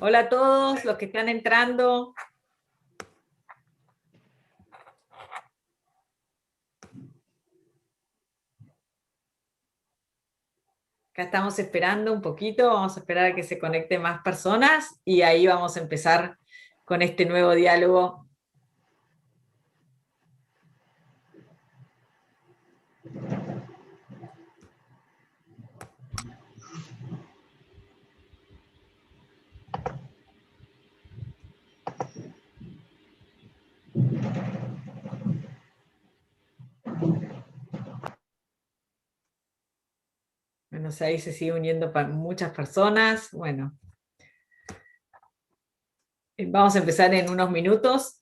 Hola a todos los que están entrando. Acá estamos esperando un poquito, vamos a esperar a que se conecten más personas y ahí vamos a empezar con este nuevo diálogo. Bueno, ahí se sigue uniendo muchas personas. Bueno, vamos a empezar en unos minutos.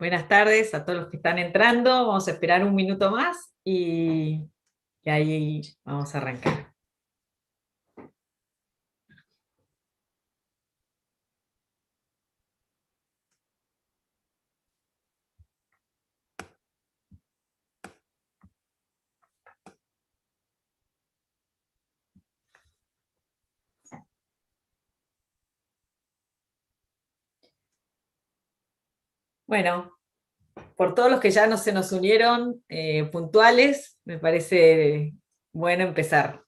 Buenas tardes a todos los que están entrando. Vamos a esperar un minuto más y ahí vamos a arrancar. Bueno, por todos los que ya no se nos unieron puntuales, me parece bueno empezar.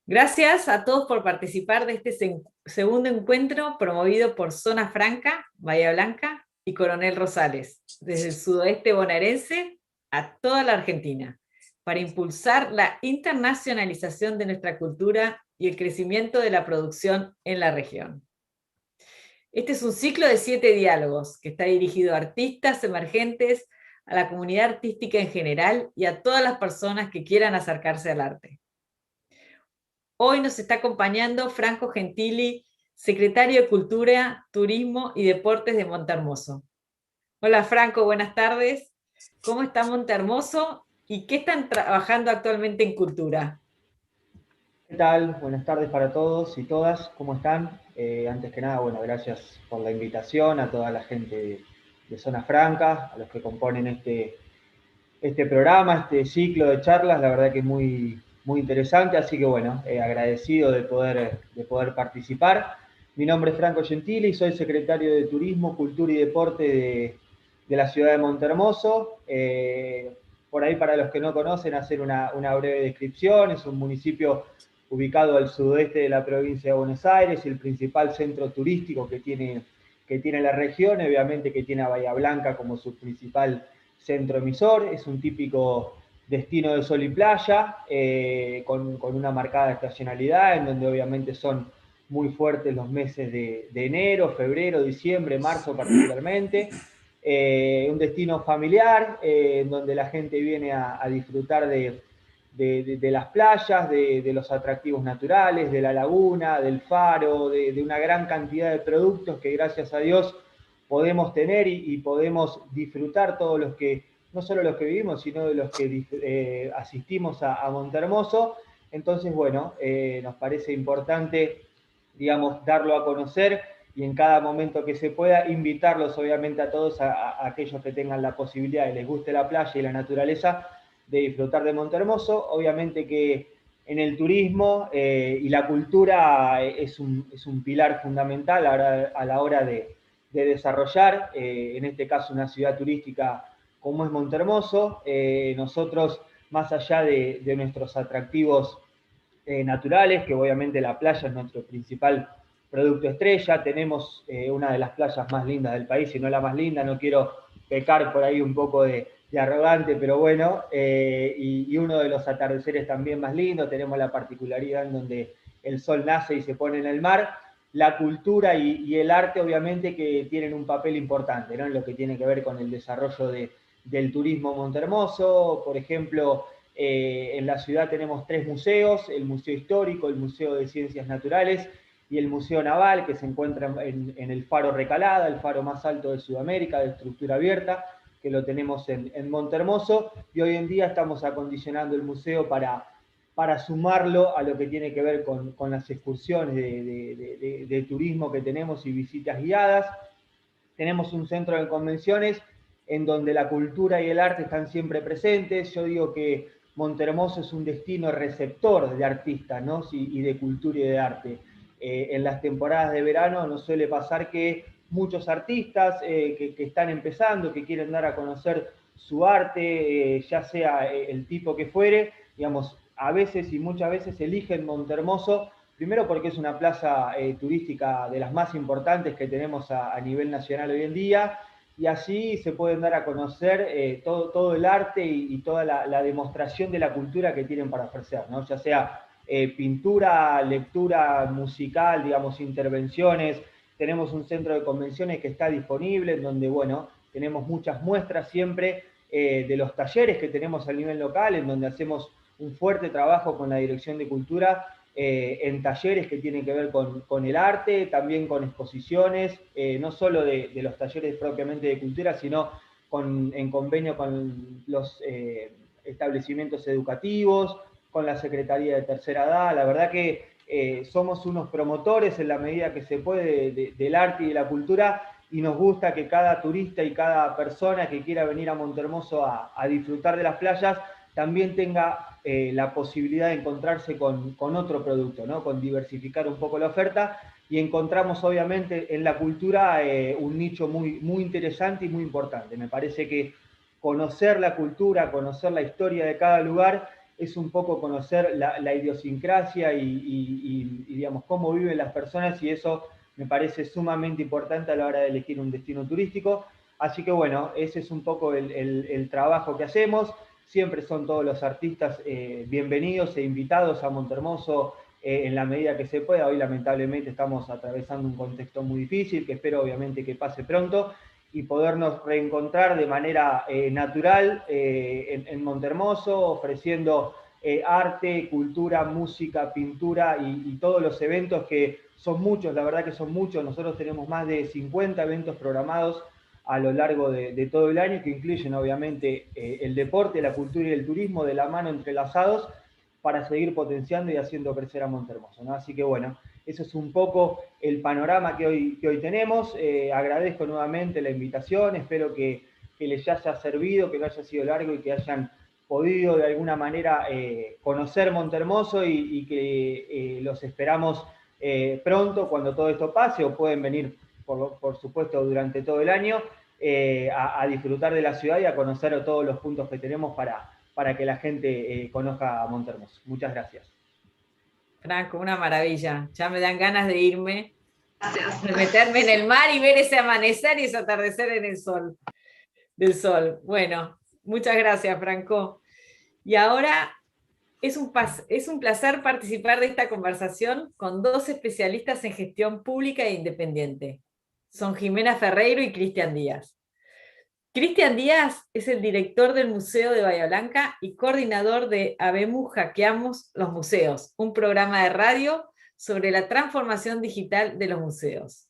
Gracias a todos por participar de este segundo encuentro promovido por Zona Franca, Bahía Blanca y Coronel Rosales, desde el sudoeste bonaerense a toda la Argentina, para impulsar la internacionalización de nuestra cultura y el crecimiento de la producción en la región. Este es un ciclo de 7 diálogos que está dirigido a artistas emergentes, a la comunidad artística en general y a todas las personas que quieran acercarse al arte. Hoy nos está acompañando Franco Gentili, secretario de Cultura, Turismo y Deportes de Montehermoso. Hola Franco, buenas tardes. ¿Cómo está Montehermoso y qué están trabajando actualmente en cultura? ¿Qué tal? Buenas tardes para todos y todas. ¿Cómo están? Antes que nada, bueno, gracias por la invitación a toda la gente de Zona Franca, a los que componen este programa, este ciclo de charlas. La verdad que es muy interesante, así que bueno, agradecido de poder participar. Mi nombre es Franco Gentili, soy secretario de Turismo, Cultura y Deporte de la ciudad de Montehermoso. Por ahí, para los que no conocen, hacer una breve descripción. Es un municipio ubicado al sudeste de la provincia de Buenos Aires, el principal centro turístico que tiene la región, obviamente que tiene a Bahía Blanca como su principal centro emisor. Es un típico destino de sol y playa, con una marcada estacionalidad, en donde obviamente son muy fuertes los meses de enero, febrero, diciembre, marzo particularmente. Un destino familiar, en donde la gente viene a disfrutar de las playas, de los atractivos naturales, de la laguna, del faro, de una gran cantidad de productos que gracias a Dios podemos tener y podemos disfrutar todos los que, no solo los que vivimos, sino de los que asistimos a Montehermoso. Entonces, bueno, nos parece importante, digamos, darlo a conocer y en cada momento que se pueda invitarlos, obviamente, a todos, a aquellos que tengan la posibilidad y les guste la playa y la naturaleza, de disfrutar de Montehermoso. Obviamente que en el turismo y la cultura es un pilar fundamental a la hora de desarrollar, en este caso, una ciudad turística como es Montehermoso. Nosotros, más allá de nuestros atractivos naturales, que obviamente la playa es nuestro principal producto estrella, tenemos una de las playas más lindas del país, si no la más linda, no quiero pecar por ahí un poco de arrogante, pero bueno, y uno de los atardeceres también más lindos, tenemos la particularidad en donde el sol nace y se pone en el mar, la cultura y el arte obviamente que tienen un papel importante, ¿no? En lo que tiene que ver con el desarrollo del turismo Montehermoso. Por ejemplo, en la ciudad tenemos 3 museos: el Museo Histórico, el Museo de Ciencias Naturales y el Museo Naval, que se encuentra en el Faro Recalada, el faro más alto de Sudamérica, de estructura abierta, que lo tenemos en Montehermoso, y hoy en día estamos acondicionando el museo para sumarlo a lo que tiene que ver con las excursiones de turismo que tenemos y visitas guiadas. Tenemos un centro de convenciones en donde la cultura y el arte están siempre presentes. Yo digo que Montehermoso es un destino receptor de artistas, ¿no? Y de cultura y de arte. En las temporadas de verano nos suele pasar que muchos artistas que están empezando, que quieren dar a conocer su arte, ya sea el tipo que fuere, digamos, a veces y muchas veces eligen Montehermoso, primero porque es una plaza turística de las más importantes que tenemos a nivel nacional hoy en día, y así se pueden dar a conocer todo el arte y toda la demostración de la cultura que tienen para ofrecer, ¿no? Ya sea pintura, lectura musical, digamos, intervenciones. Tenemos un centro de convenciones que está disponible, en donde, bueno, tenemos muchas muestras siempre de los talleres que tenemos a nivel local, en donde hacemos un fuerte trabajo con la Dirección de Cultura en talleres que tienen que ver con el arte, también con exposiciones, no solo de los talleres propiamente de cultura, sino en convenio con los establecimientos educativos, con la Secretaría de Tercera Edad. La verdad que somos unos promotores en la medida que se puede del arte y de la cultura, y nos gusta que cada turista y cada persona que quiera venir a Montehermoso a disfrutar de las playas también tenga la posibilidad de encontrarse con otro producto, ¿no? Con diversificar un poco la oferta, y encontramos obviamente en la cultura un nicho muy interesante y muy importante. Me parece que conocer la cultura, conocer la historia de cada lugar, es un poco conocer la idiosincrasia digamos, cómo viven las personas, y eso me parece sumamente importante a la hora de elegir un destino turístico. Así que bueno, ese es un poco el trabajo que hacemos. Siempre son todos los artistas bienvenidos e invitados a Montehermoso en la medida que se pueda. Hoy lamentablemente estamos atravesando un contexto muy difícil, que espero obviamente que pase pronto, y podernos reencontrar de manera natural en Montehermoso, ofreciendo arte, cultura, música, pintura y todos los eventos, que son muchos, la verdad que son muchos. Nosotros tenemos más de 50 eventos programados a lo largo de todo el año, que incluyen obviamente el deporte, la cultura y el turismo de la mano entrelazados, para seguir potenciando y haciendo crecer a Montehermoso, ¿no? Así que bueno, eso es un poco el panorama que hoy tenemos. Agradezco nuevamente la invitación, espero que les haya servido, que no haya sido largo y que hayan podido de alguna manera conocer Montehermoso, y que los esperamos pronto cuando todo esto pase, o pueden venir por supuesto durante todo el año a disfrutar de la ciudad y a conocer todos los puntos que tenemos para que la gente conozca a Montehermoso. Muchas gracias. Franco, una maravilla. Ya me dan ganas de irme, de meterme en el mar y ver ese amanecer y ese atardecer en el sol, del sol. Bueno, muchas gracias, Franco. Y ahora es un placer participar de esta conversación con dos especialistas en gestión pública e independiente. Son Jimena Ferreiro y Cristian Díaz. Cristian Díaz es el director del Museo de Bahía Blanca y coordinador de Habemos Hackeamos los Museos, un programa de radio sobre la transformación digital de los museos.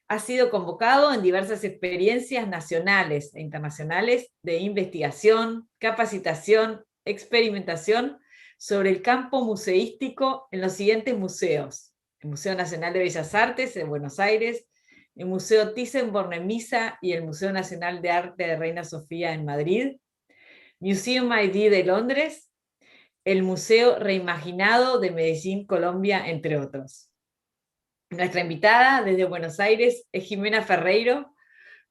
Ha sido convocado en diversas experiencias nacionales e internacionales de investigación, capacitación, experimentación sobre el campo museístico en los siguientes museos: el Museo Nacional de Bellas Artes de Buenos Aires, el Museo Thyssen-Bornemisza y el Museo Nacional de Arte de Reina Sofía en Madrid, Museum ID de Londres, el Museo Reimaginado de Medellín, Colombia, entre otros. Nuestra invitada desde Buenos Aires es Jimena Ferreiro,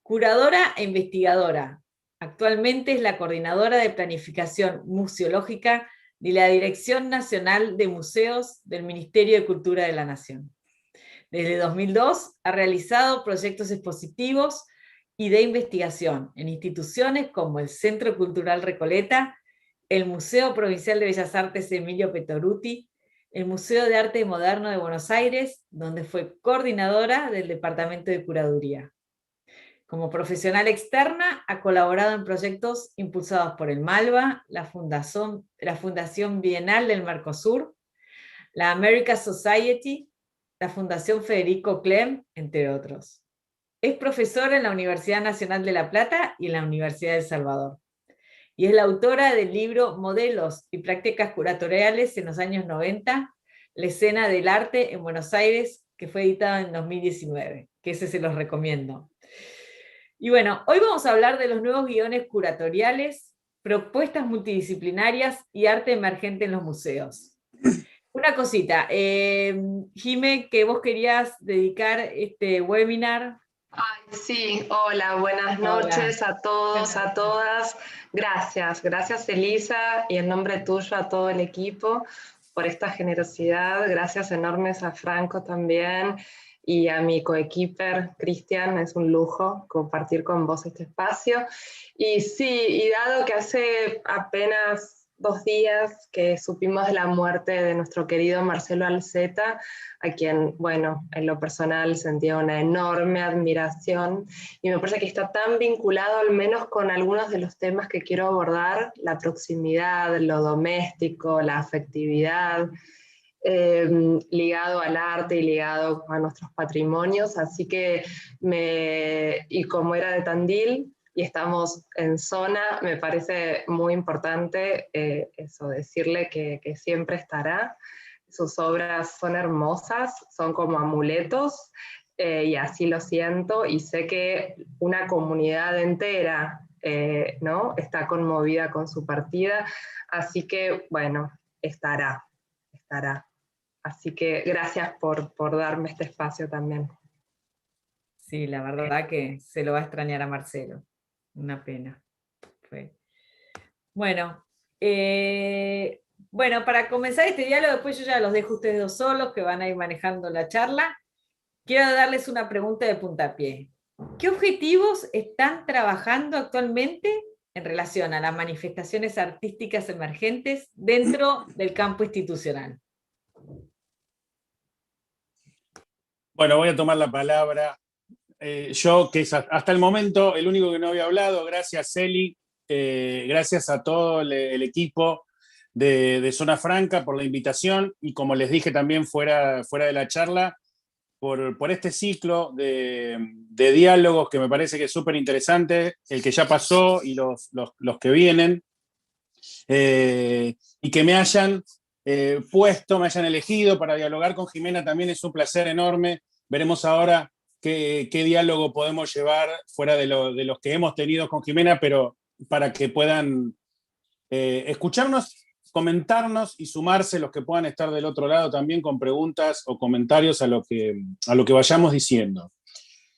curadora e investigadora Actualmente es la coordinadora de planificación museológica de la Dirección Nacional de Museos del Ministerio de Cultura de la Nación. Desde 2002 ha realizado proyectos expositivos y de investigación en instituciones como el Centro Cultural Recoleta, el Museo Provincial de Bellas Artes Emilio Petoruti, el Museo de Arte Moderno de Buenos Aires, donde fue coordinadora del Departamento de Curaduría. Como profesional externa, ha colaborado en proyectos impulsados por el MALBA, la Fundación Bienal del Mercosur, la American Society, la Fundación Federico Clem, entre otros. Es profesora en la Universidad Nacional de La Plata y en la Universidad de El Salvador. Y es la autora del libro Modelos y Prácticas Curatoriales en los años 90, la escena del arte en Buenos Aires, que fue editado en 2019, que ese se los recomiendo. Y bueno, hoy vamos a hablar de los nuevos guiones curatoriales, propuestas multidisciplinarias y arte emergente en los museos. Una cosita, Jime, que vos querías dedicar este webinar. Ay, sí, hola, buenas noches a todos, a todas. Gracias Elisa, y en nombre tuyo a todo el equipo por esta generosidad. Gracias enormes a Franco también y a mi coequiper Cristian, es un lujo compartir con vos este espacio. Y sí, y dado que hace apenas 2 días que supimos de la muerte de nuestro querido Marcelo Alzeta, a quien, bueno, en lo personal sentía una enorme admiración, y me parece que está tan vinculado al menos con algunos de los temas que quiero abordar: la proximidad, lo doméstico, la afectividad, ligado al arte y ligado a nuestros patrimonios. Así que, y como era de Tandil, y estamos en zona, me parece muy importante eso, decirle que siempre estará. Sus obras son hermosas, son como amuletos, y así lo siento, y sé que una comunidad entera ¿no? está conmovida con su partida, así que, bueno, estará. Así que gracias por darme este espacio también. Sí, la verdad que se lo va a extrañar a Marcelo. Una pena. Bueno, para comenzar este diálogo, después yo ya los dejo a ustedes dos solos, que van a ir manejando la charla. Quiero darles una pregunta de puntapié. ¿Qué objetivos están trabajando actualmente en relación a las manifestaciones artísticas emergentes dentro del campo institucional? Bueno, voy a tomar la palabra. Yo, que es hasta el momento el único que no había hablado, gracias Celi, gracias a todo el equipo de Zona Franca por la invitación, y como les dije también fuera de la charla, por este ciclo de diálogos que me parece que es súper interesante, el que ya pasó y los que vienen, y que me hayan me hayan elegido para dialogar con Jimena también es un placer enorme. Veremos ahora qué diálogo podemos llevar fuera de los que hemos tenido con Jimena, pero para que puedan escucharnos, comentarnos y sumarse los que puedan estar del otro lado también con preguntas o comentarios a lo que vayamos diciendo.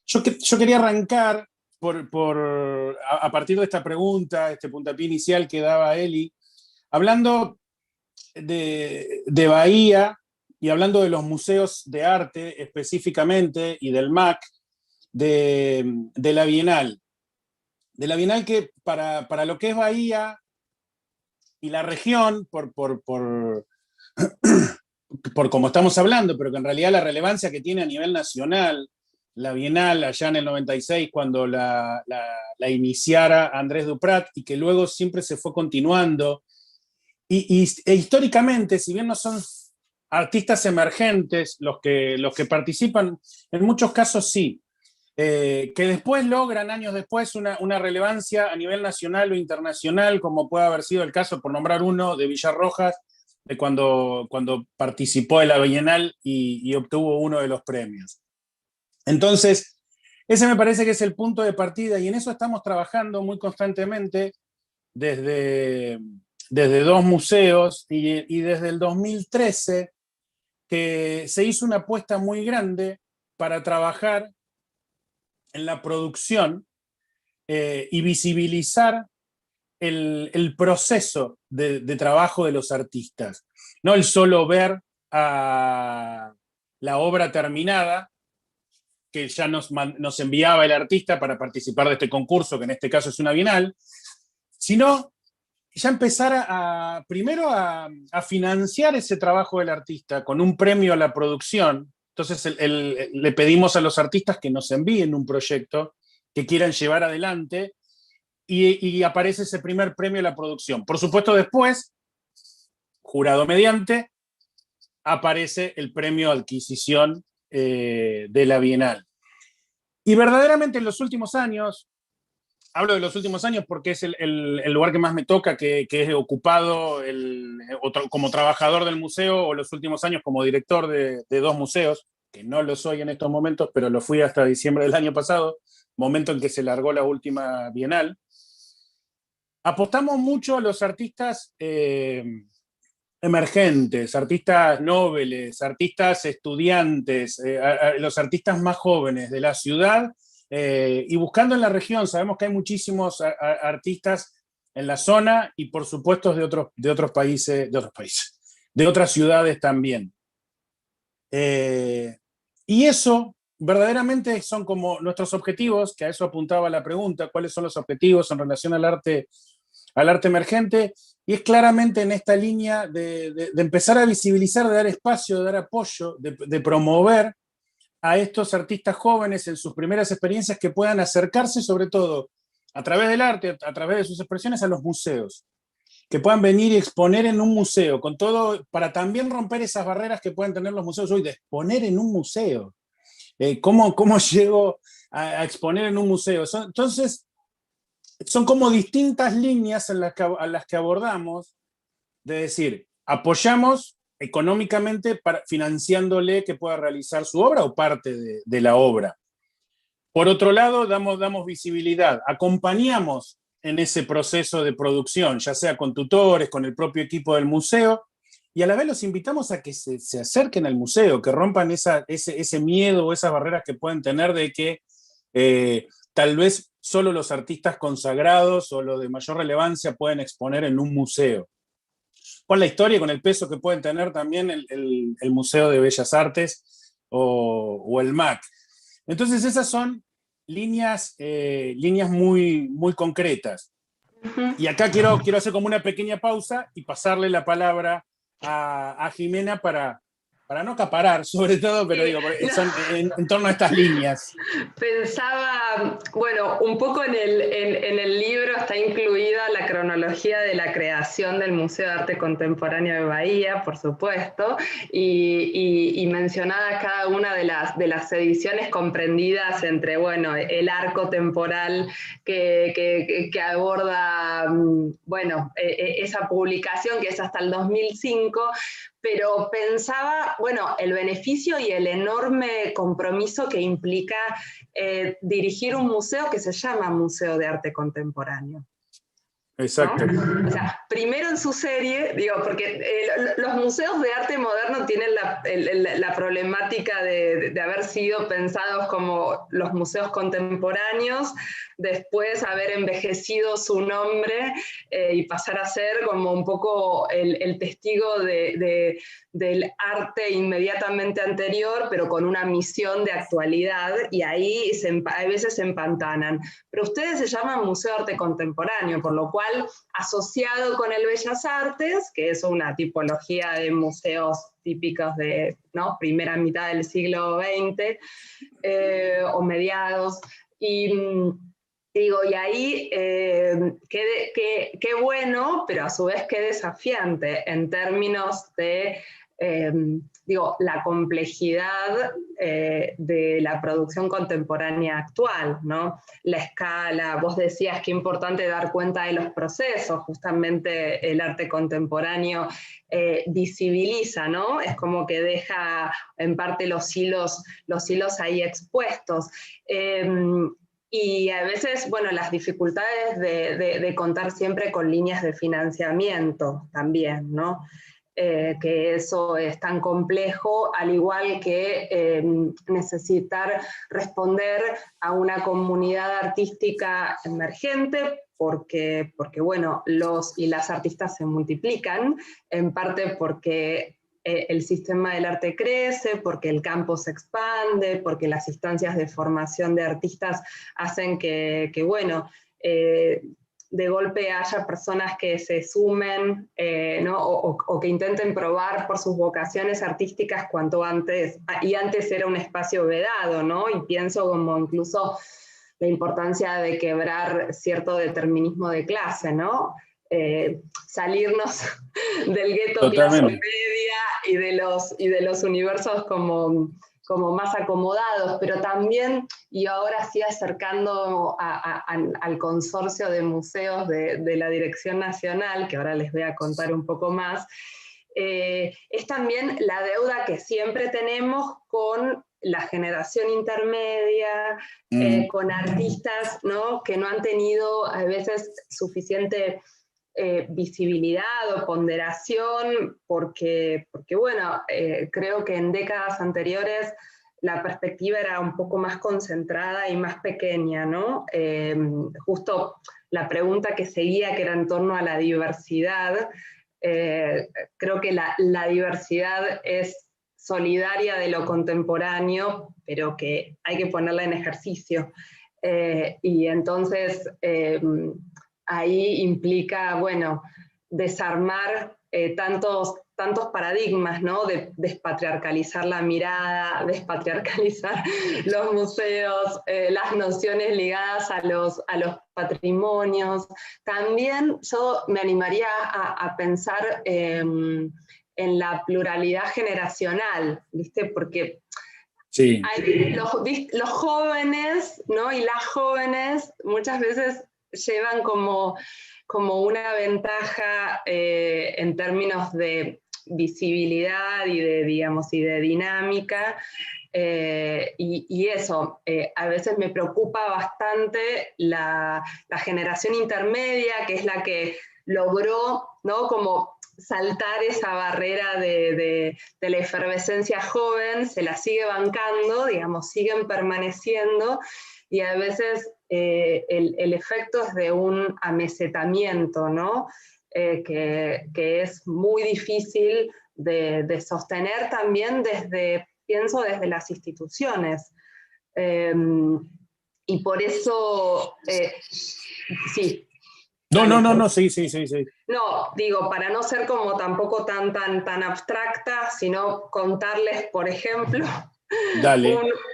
Yo quería arrancar a partir de esta pregunta, este puntapié inicial que daba Eli, hablando de Bahía y hablando de los museos de arte específicamente y del MAC, de la Bienal. De la Bienal que para lo que es Bahía y la región, por como estamos hablando, pero que en realidad la relevancia que tiene a nivel nacional, la Bienal allá en el 96, cuando la iniciara Andrés Duprat, y que luego siempre se fue continuando. E históricamente, si bien no son artistas emergentes los que participan, en muchos casos sí, que después logran, años después, una relevancia a nivel nacional o internacional, como puede haber sido el caso, por nombrar uno, de Villarrojas, de cuando participó de la Bienal y obtuvo uno de los premios. Entonces, ese me parece que es el punto de partida, y en eso estamos trabajando muy constantemente desde 2 museos, y desde el 2013 que se hizo una apuesta muy grande para trabajar en la producción y visibilizar el proceso de trabajo de los artistas. No el solo ver a la obra terminada, que ya nos enviaba el artista para participar de este concurso, que en este caso es una bienal, sino ya empezar primero a financiar ese trabajo del artista con un premio a la producción. Entonces le pedimos a los artistas que nos envíen un proyecto que quieran llevar adelante y aparece ese primer premio a la producción. Por supuesto, después, jurado mediante, aparece el premio a adquisición de la Bienal. Y verdaderamente en los últimos años, hablo de los últimos años porque es el lugar que más me toca, que he ocupado como trabajador del museo, o los últimos años como director de 2 museos, que no lo soy en estos momentos, pero lo fui hasta diciembre del año pasado, momento en que se largó la última Bienal. Apostamos mucho a los artistas emergentes, artistas nobles, artistas estudiantes, a los artistas más jóvenes de la ciudad, y buscando en la región. Sabemos que hay muchísimos artistas en la zona y por supuesto de otros países, de otras ciudades también. Y eso verdaderamente son como nuestros objetivos, que a eso apuntaba la pregunta: ¿cuáles son los objetivos en relación al arte emergente? Y es claramente en esta línea de empezar a visibilizar, de dar espacio, de dar apoyo, de promover a estos artistas jóvenes en sus primeras experiencias, que puedan acercarse sobre todo a través del arte, a través de sus expresiones, a los museos, que puedan venir y exponer en un museo, con todo, para también romper esas barreras que pueden tener los museos hoy de exponer en un museo. ¿Cómo llego a exponer en un museo? Entonces, son como distintas líneas a las que abordamos, de decir, apoyamos económicamente financiándole que pueda realizar su obra o parte de la obra. Por otro lado, damos visibilidad, acompañamos en ese proceso de producción, ya sea con tutores, con el propio equipo del museo, y a la vez los invitamos a que se acerquen al museo, que rompan ese miedo o esas barreras que pueden tener de que tal vez solo los artistas consagrados o los de mayor relevancia pueden exponer en un museo. Con la historia y con el peso que pueden tener también el Museo de Bellas Artes o el MAC. Entonces esas son líneas muy, muy concretas. Y acá quiero hacer como una pequeña pausa y pasarle la palabra a Jimena para no acaparar, sobre todo, pero digo, son en torno a estas líneas. Pensaba, bueno, un poco en el libro está incluida la cronología de la creación del Museo de Arte Contemporáneo de Bahía, por supuesto, y mencionada cada una de las ediciones comprendidas entre, bueno, el arco temporal que aborda, bueno, esa publicación que es hasta el 2005, pero pensaba, bueno, el beneficio y el enorme compromiso que implica dirigir un museo que se llama Museo de Arte Contemporáneo. Exacto. ¿No? O sea, primero en su serie, digo, porque los museos de arte moderno tienen la problemática de haber sido pensados como los museos contemporáneos, después haber envejecido su nombre y pasar a ser como un poco el testigo del arte inmediatamente anterior, pero con una misión de actualidad, y ahí a veces se empantanan. Pero ustedes se llaman Museo de Arte Contemporáneo, por lo cual, asociado con el Bellas Artes, que es una tipología de museos típicos de, ¿no?, primera mitad del siglo XX o mediados, y digo, y ahí qué bueno, pero a su vez qué desafiante en términos de digo, la complejidad de la producción contemporánea actual, ¿no? La escala, vos decías qué importante dar cuenta de los procesos, justamente el arte contemporáneo visibiliza, ¿no? Es como que deja en parte los hilos ahí expuestos. Y a veces, bueno, las dificultades de contar siempre con líneas de financiamiento también, ¿no? que eso es tan complejo, al igual que necesitar responder a una comunidad artística emergente, porque bueno, los y las artistas se multiplican, en parte porque el sistema del arte crece, porque el campo se expande, porque las instancias de formación de artistas hacen que bueno, de golpe haya personas que se sumen, ¿no? o que intenten probar por sus vocaciones artísticas cuanto antes, y antes era un espacio vedado, ¿no? Y pienso como incluso la importancia de quebrar cierto determinismo de clase, ¿no? Salirnos del gueto clase media y de los universos como más acomodados, pero también, y ahora sí acercando al consorcio de museos de la Dirección Nacional, que ahora les voy a contar un poco más, es también la deuda que siempre tenemos con la generación intermedia, con artistas, ¿no? Que no han tenido a veces suficiente visibilidad o ponderación, porque bueno, creo que en décadas anteriores la perspectiva era un poco más concentrada y más pequeña, ¿no? Justo la pregunta que seguía, que era en torno a la diversidad, creo que la diversidad es solidaria de lo contemporáneo, pero que hay que ponerla en ejercicio. Y entonces ahí implica, bueno, desarmar tantos paradigmas, ¿no? De despatriarcalizar la mirada, despatriarcalizar los museos, las nociones ligadas a los patrimonios. También yo me animaría a pensar en la pluralidad generacional, ¿viste? Porque sí. los jóvenes, ¿no? Y las jóvenes muchas veces llevan como una ventaja en términos de visibilidad y de, digamos, y de dinámica, y eso, a veces me preocupa bastante la generación intermedia, que es la que logró, ¿no? Como saltar esa barrera de la efervescencia joven, se la sigue bancando, digamos, siguen permaneciendo, y a veces el efecto es de un amesetamiento, ¿no? Que es muy difícil de sostener también pienso desde las instituciones. Y por eso, sí. No, sí. No, digo, para no ser como tampoco tan abstracta, sino contarles, por ejemplo,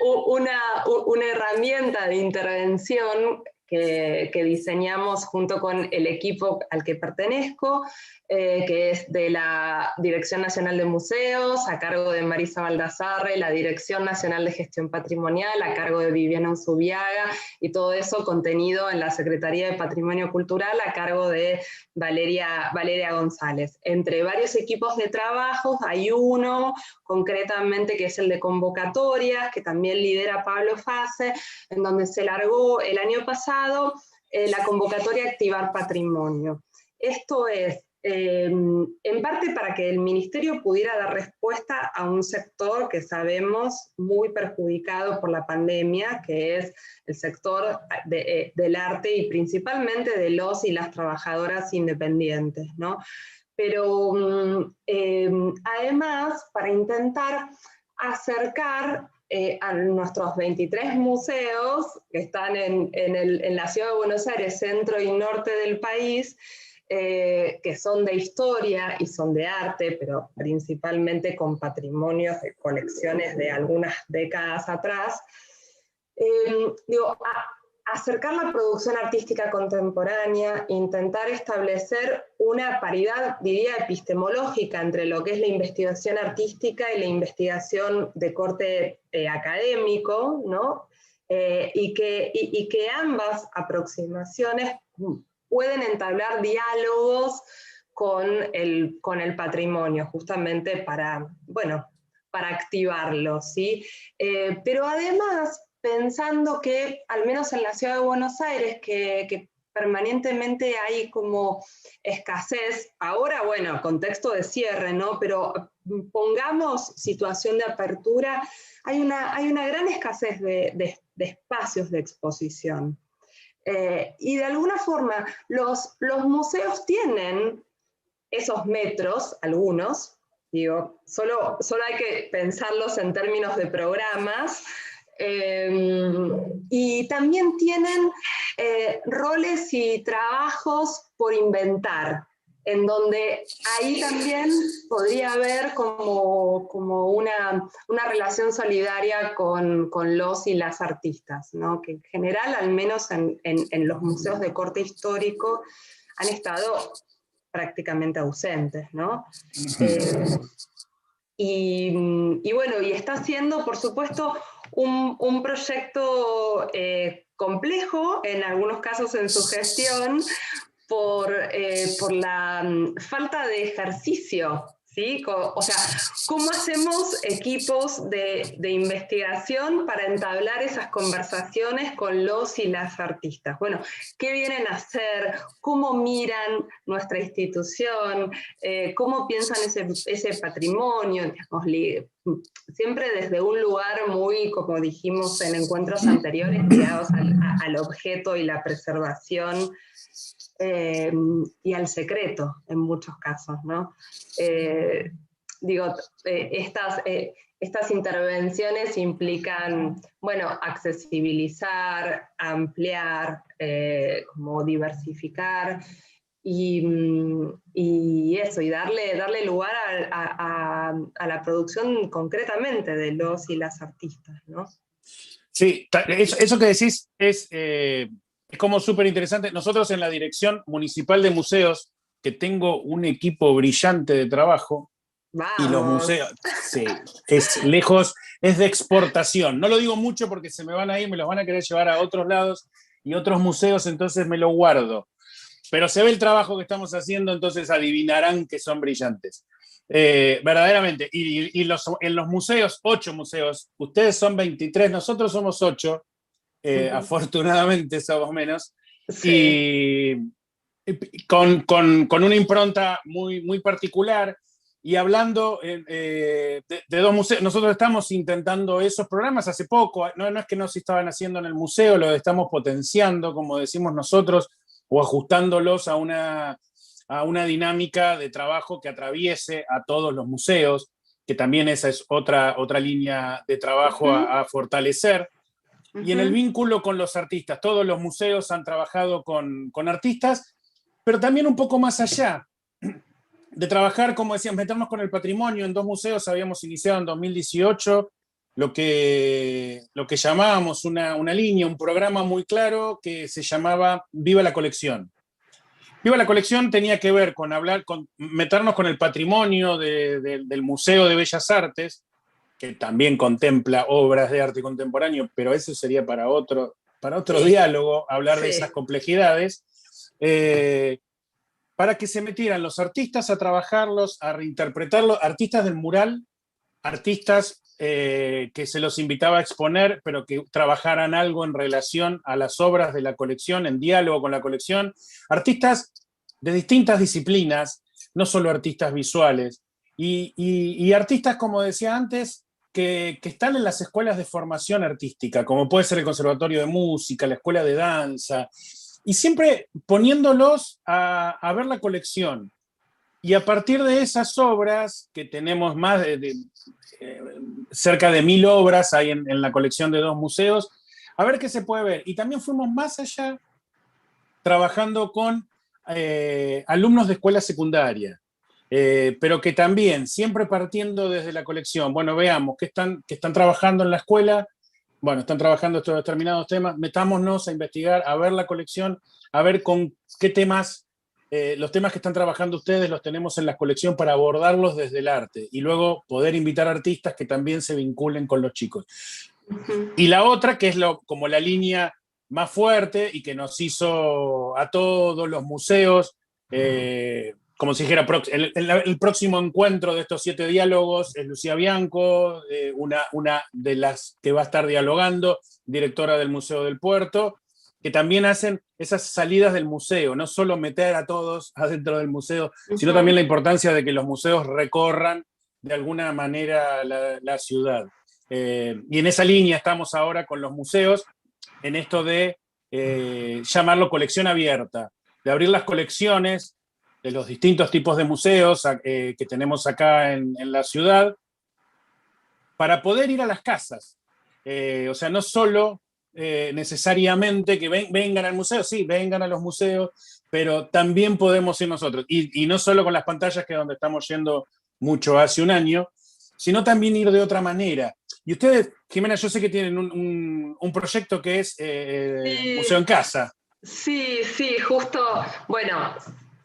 una herramienta de intervención que diseñamos junto con el equipo al que pertenezco, que es de la Dirección Nacional de Museos, a cargo de Marisa Baldassarre, la Dirección Nacional de Gestión Patrimonial, a cargo de Viviana Unzubiaga, y todo eso contenido en la Secretaría de Patrimonio Cultural, a cargo de Valeria González. Entre varios equipos de trabajo hay uno concretamente que es el de convocatorias, que también lidera Pablo Fase, en donde se largó el año pasado la convocatoria Activar Patrimonio. Esto es, en parte para que el Ministerio pudiera dar respuesta a un sector que sabemos muy perjudicado por la pandemia, que es el sector del arte y principalmente de los y las trabajadoras independientes, ¿no? Pero además, para intentar acercar a nuestros 23 museos que están en la Ciudad de Buenos Aires, centro y norte del país, que son de historia y son de arte, pero principalmente con patrimonios de colecciones de algunas décadas atrás, acercar la producción artística contemporánea, intentar establecer una paridad, diría, epistemológica entre lo que es la investigación artística y la investigación de corte académico, ¿no? Y que ambas aproximaciones pueden entablar diálogos con el patrimonio, justamente para activarlo, ¿sí? Pero además, pensando que, al menos en la Ciudad de Buenos Aires, que permanentemente hay como escasez. Ahora, bueno, contexto de cierre, ¿no? Pero pongamos situación de apertura, hay una gran escasez de espacios de exposición. Y de alguna forma, los museos tienen esos metros, algunos, digo, solo hay que pensarlos en términos de programas, y también tienen roles y trabajos por inventar, en donde ahí también podría haber como una relación solidaria con los y las artistas, ¿no? Que en general, al menos en los museos de corte histórico, han estado prácticamente ausentes, ¿no? Y bueno, y está siendo, por supuesto, un proyecto complejo, en algunos casos en su gestión, por la falta de ejercicio, ¿sí? O sea, ¿cómo hacemos equipos de investigación para entablar esas conversaciones con los y las artistas? Bueno, ¿qué vienen a hacer? ¿Cómo miran nuestra institución? ¿Cómo piensan ese patrimonio? Siempre desde un lugar muy, como dijimos en encuentros anteriores, ligados al objeto y la preservación, y al secreto en muchos casos, ¿no? Estas intervenciones implican, bueno, accesibilizar, ampliar, como diversificar, y eso, y darle lugar a la producción concretamente de los y las artistas, ¿no? Sí, eso que decís es como súper interesante. Nosotros en la Dirección Municipal de Museos, que tengo un equipo brillante de trabajo, ¡Vamos! y los museos, sí, es lejos, es de exportación. No lo digo mucho porque se me van a ir, me los van a querer llevar a otros lados y otros museos, entonces me lo guardo. Pero se ve el trabajo que estamos haciendo, entonces adivinarán que son brillantes. Verdaderamente. Y en los museos, 8 museos, ustedes son 23, nosotros somos 8, afortunadamente somos menos, Sí. y con una impronta muy, muy particular. Y hablando de 2 museos, nosotros estamos intentando esos programas hace poco, no es que no se estaban haciendo en el museo, lo estamos potenciando, como decimos nosotros, o ajustándolos a una dinámica de trabajo que atraviese a todos los museos, que también esa es otra línea de trabajo a fortalecer. Y en el vínculo con los artistas, todos los museos han trabajado con artistas, pero también un poco más allá, de trabajar, como decían, meternos con el patrimonio. En 2 museos habíamos iniciado en 2018 lo que llamábamos una línea, un programa muy claro que se llamaba Viva la Colección. Viva la Colección tenía que ver con meternos con el patrimonio del Museo de Bellas Artes, que también contempla obras de arte contemporáneo, pero eso sería para otro diálogo, hablar de esas complejidades, para que se metieran los artistas a trabajarlos, a reinterpretarlos, artistas del mural, artistas que se los invitaba a exponer, pero que trabajaran algo en relación a las obras de la colección, en diálogo con la colección, artistas de distintas disciplinas, no solo artistas visuales, y artistas, como decía antes, que están en las escuelas de formación artística, como puede ser el Conservatorio de Música, la Escuela de Danza, y siempre poniéndolos a ver la colección. Y a partir de esas obras, que tenemos más cerca de 1000 obras hay en la colección de 2 museos, a ver qué se puede ver. Y también fuimos más allá, trabajando con alumnos de escuela secundaria, pero que también, siempre partiendo desde la colección, bueno, veamos que están trabajando en la escuela, bueno, están trabajando estos determinados temas, metámonos a investigar, a ver la colección, a ver con qué temas, los temas que están trabajando ustedes los tenemos en la colección para abordarlos desde el arte y luego poder invitar artistas que también se vinculen con los chicos. Y la otra, que es como la línea más fuerte y que nos hizo a todos los museos, como si dijera, el próximo encuentro de estos 7 diálogos es Lucía Bianco, una de las que va a estar dialogando, directora del Museo del Puerto, que también hacen esas salidas del museo, no solo meter a todos adentro del museo, sino también la importancia de que los museos recorran de alguna manera la ciudad. Y en esa línea estamos ahora con los museos, en esto de llamarlo colección abierta, de abrir las colecciones de los distintos tipos de museos que tenemos acá en la ciudad, para poder ir a las casas. O sea, no solo necesariamente que vengan al museo, sí, vengan a los museos, pero también podemos ir nosotros. Y no solo con las pantallas, que es donde estamos yendo mucho hace un año, sino también ir de otra manera. Y ustedes, Jimena, yo sé que tienen un proyecto que es Sí. Museo en Casa. Sí, sí, justo, bueno,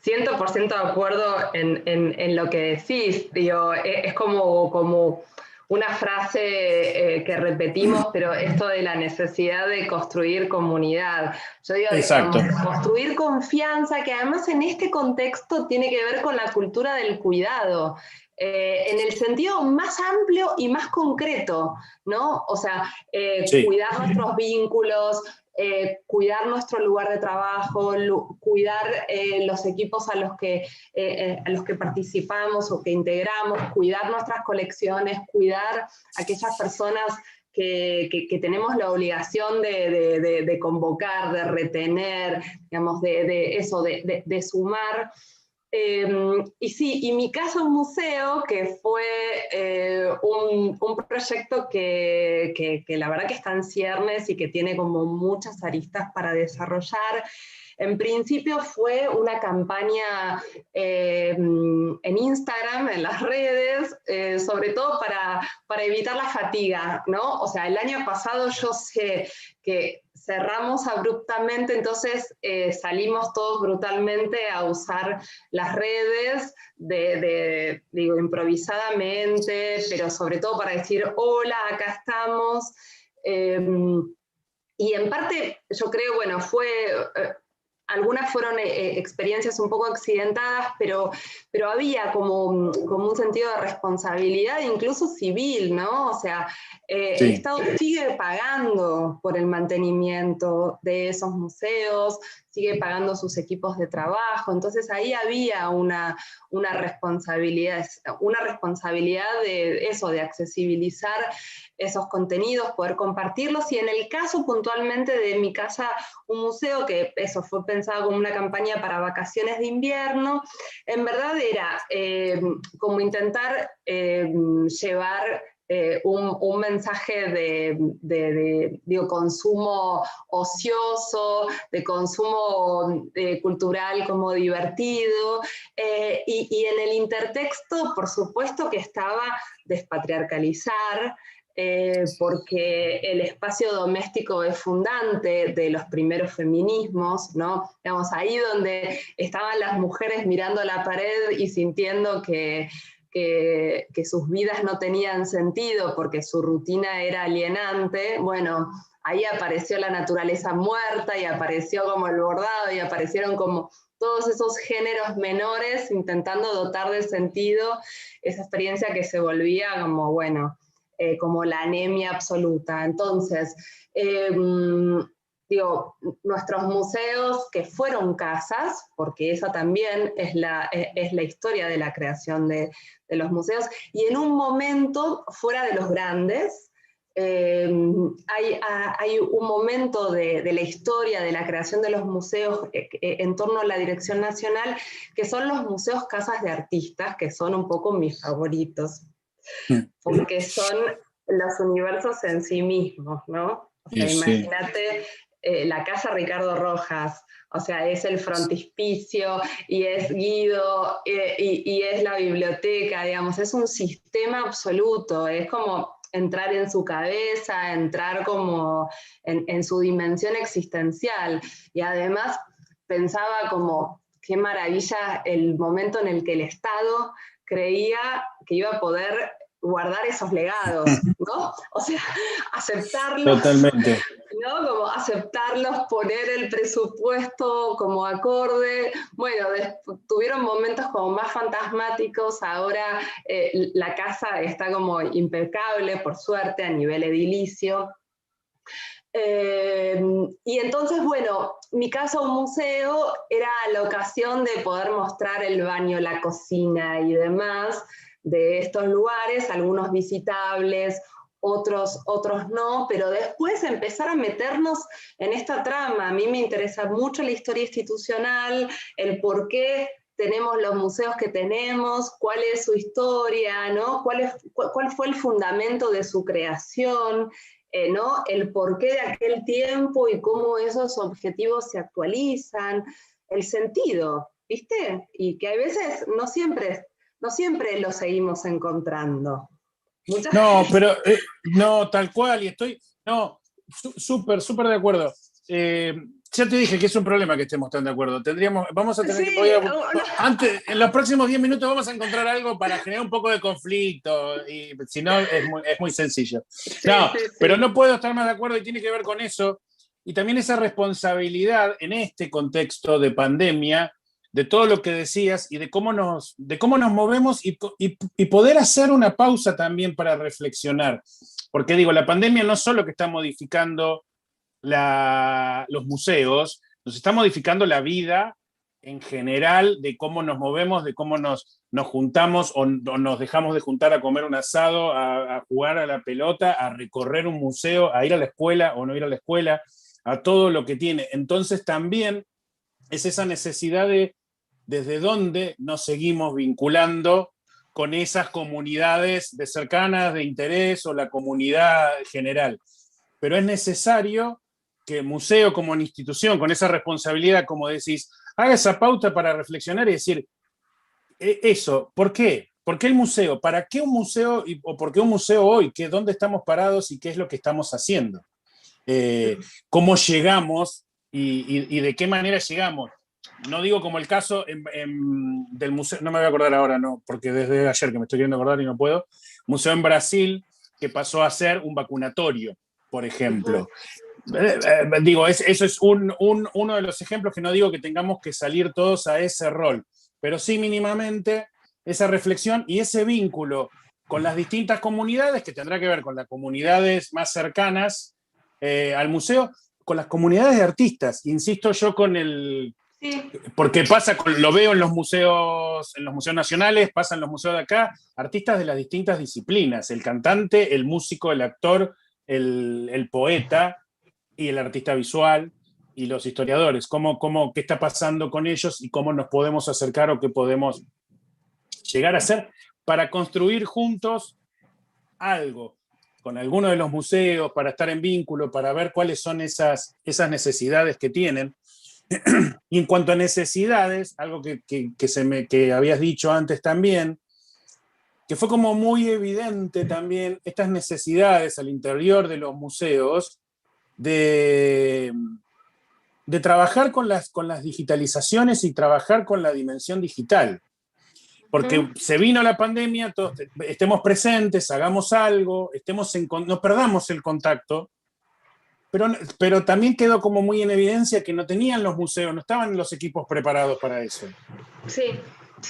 100% de acuerdo en lo que decís. Digo, es como una frase que repetimos, pero esto de la necesidad de construir comunidad. Yo digo, Exacto. construir confianza, que además en este contexto tiene que ver con la cultura del cuidado. En el sentido más amplio y más concreto, ¿no? O sea, Sí. cuidar nuestros vínculos, cuidar nuestro lugar de trabajo, cuidar los equipos a los que participamos o que integramos, cuidar nuestras colecciones, cuidar aquellas personas que tenemos la obligación de convocar, de retener, digamos, de sumar. Y sí, y mi caso en museo, que fue un proyecto que la verdad que está en ciernes y que tiene como muchas aristas para desarrollar. En principio fue una campaña en Instagram, en las redes, sobre todo para evitar la fatiga, ¿no? O sea, el año pasado yo sé que cerramos abruptamente, entonces salimos todos brutalmente a usar las redes, digo, improvisadamente, pero sobre todo para decir, hola, acá estamos. Y en parte, yo creo, bueno, algunas fueron experiencias un poco accidentadas, pero había como un sentido de responsabilidad, incluso civil, ¿no? O sea, Sí. el Estado sigue pagando por el mantenimiento de esos museos, sigue pagando sus equipos de trabajo, entonces ahí había una responsabilidad de eso, de accesibilizar esos contenidos, poder compartirlos, y en el caso puntualmente de mi casa, un museo, que eso fue pensado como una campaña para vacaciones de invierno, en verdad era como intentar llevar un mensaje de consumo ocioso, de consumo cultural como divertido, y en el intertexto, por supuesto que estaba despatriarcalizar, porque el espacio doméstico es fundante de los primeros feminismos, ¿no? Digamos, ahí donde estaban las mujeres mirando la pared y sintiendo que sus vidas no tenían sentido porque su rutina era alienante, bueno, ahí apareció la naturaleza muerta y apareció como el bordado y aparecieron como todos esos géneros menores intentando dotar de sentido esa experiencia que se volvía como, bueno, como la anemia absoluta. Entonces, digo, nuestros museos que fueron casas, porque esa también es la historia de la creación de los museos, y en un momento fuera de los grandes, hay un momento de la historia de la creación de los museos en torno a la Dirección Nacional, que son los museos casas de artistas, que son un poco mis favoritos, porque son los universos en sí mismos, ¿no? O sea, imagínate la Casa Ricardo Rojas, o sea, es el frontispicio, y es Guido, y es la biblioteca, digamos, es un sistema absoluto, es como entrar en su cabeza, entrar como en su dimensión existencial, y además pensaba como, qué maravilla el momento en el que el Estado creía que iba a poder guardar esos legados, ¿no? O sea, aceptarlos. Totalmente. ¿No? Como aceptarlos, poner el presupuesto como acorde. Bueno, tuvieron momentos como más fantasmáticos, ahora la casa está como impecable, por suerte, a nivel edilicio. Y entonces, bueno, mi casa a un museo era la ocasión de poder mostrar el baño, la cocina y demás de estos lugares, algunos visitables, otros no, pero después empezar a meternos en esta trama. A mí me interesa mucho la historia institucional, el por qué tenemos los museos que tenemos, cuál es su historia, ¿no? ¿Cuál fue el fundamento de su creación? ¿No? El porqué de aquel tiempo y cómo esos objetivos se actualizan, el sentido, ¿viste? Y que a veces no siempre lo seguimos encontrando. No, pero no, tal cual, y estoy, no, súper de acuerdo. Ya te dije que es un problema que estemos tan de acuerdo. Vamos a tener Sí, antes, en los próximos 10 minutos vamos a encontrar algo para generar un poco de conflicto, y si no, es muy sencillo. No, sí. pero no puedo estar más de acuerdo y tiene que ver con eso. Y también esa responsabilidad en este contexto de pandemia, de todo lo que decías y de cómo nos movemos y poder hacer una pausa también para reflexionar. Porque digo, la pandemia no solo que está modificando los museos, nos está modificando la vida en general, de cómo nos movemos, de cómo nos juntamos o nos dejamos de juntar a comer un asado, a jugar a la pelota, a recorrer un museo, a ir a la escuela o no ir a la escuela, a todo lo que tiene. Entonces también es esa necesidad de desde dónde nos seguimos vinculando con esas comunidades de cercanas, de interés o la comunidad general. Pero es necesario que el museo como una institución, con esa responsabilidad, como decís, haga esa pauta para reflexionar y decir, eso, ¿por qué? ¿Por qué el museo? ¿Para qué un museo? ¿O por qué un museo hoy? ¿Dónde estamos parados y qué es lo que estamos haciendo? ¿Cómo llegamos y de qué manera llegamos? No digo como el caso del museo, no me voy a acordar ahora, no, porque desde ayer que me estoy queriendo acordar y no puedo, museo en Brasil que pasó a ser un vacunatorio, por ejemplo. Digo, eso es uno de los ejemplos que no digo que tengamos que salir todos a ese rol, pero sí mínimamente esa reflexión y ese vínculo con las distintas comunidades, que tendrá que ver con las comunidades más cercanas al museo, con las comunidades de artistas. Insisto yo con el... Sí. Porque lo veo en los museos nacionales, pasa en los museos de acá, artistas de las distintas disciplinas, el cantante, el músico, el actor, el poeta y el artista visual y los historiadores. ¿Qué está pasando con ellos y cómo nos podemos acercar o qué podemos llegar a hacer para construir juntos algo con alguno de los museos, para estar en vínculo, para ver cuáles son esas necesidades que tienen? Y en cuanto a necesidades, algo que habías dicho antes también, que fue como muy evidente también, estas necesidades al interior de los museos de trabajar con las digitalizaciones y trabajar con la dimensión digital. Porque se vino la pandemia, todos estemos presentes, hagamos algo, no perdamos el contacto, pero también quedó como muy en evidencia que no tenían los museos, no estaban los equipos preparados para eso. Sí.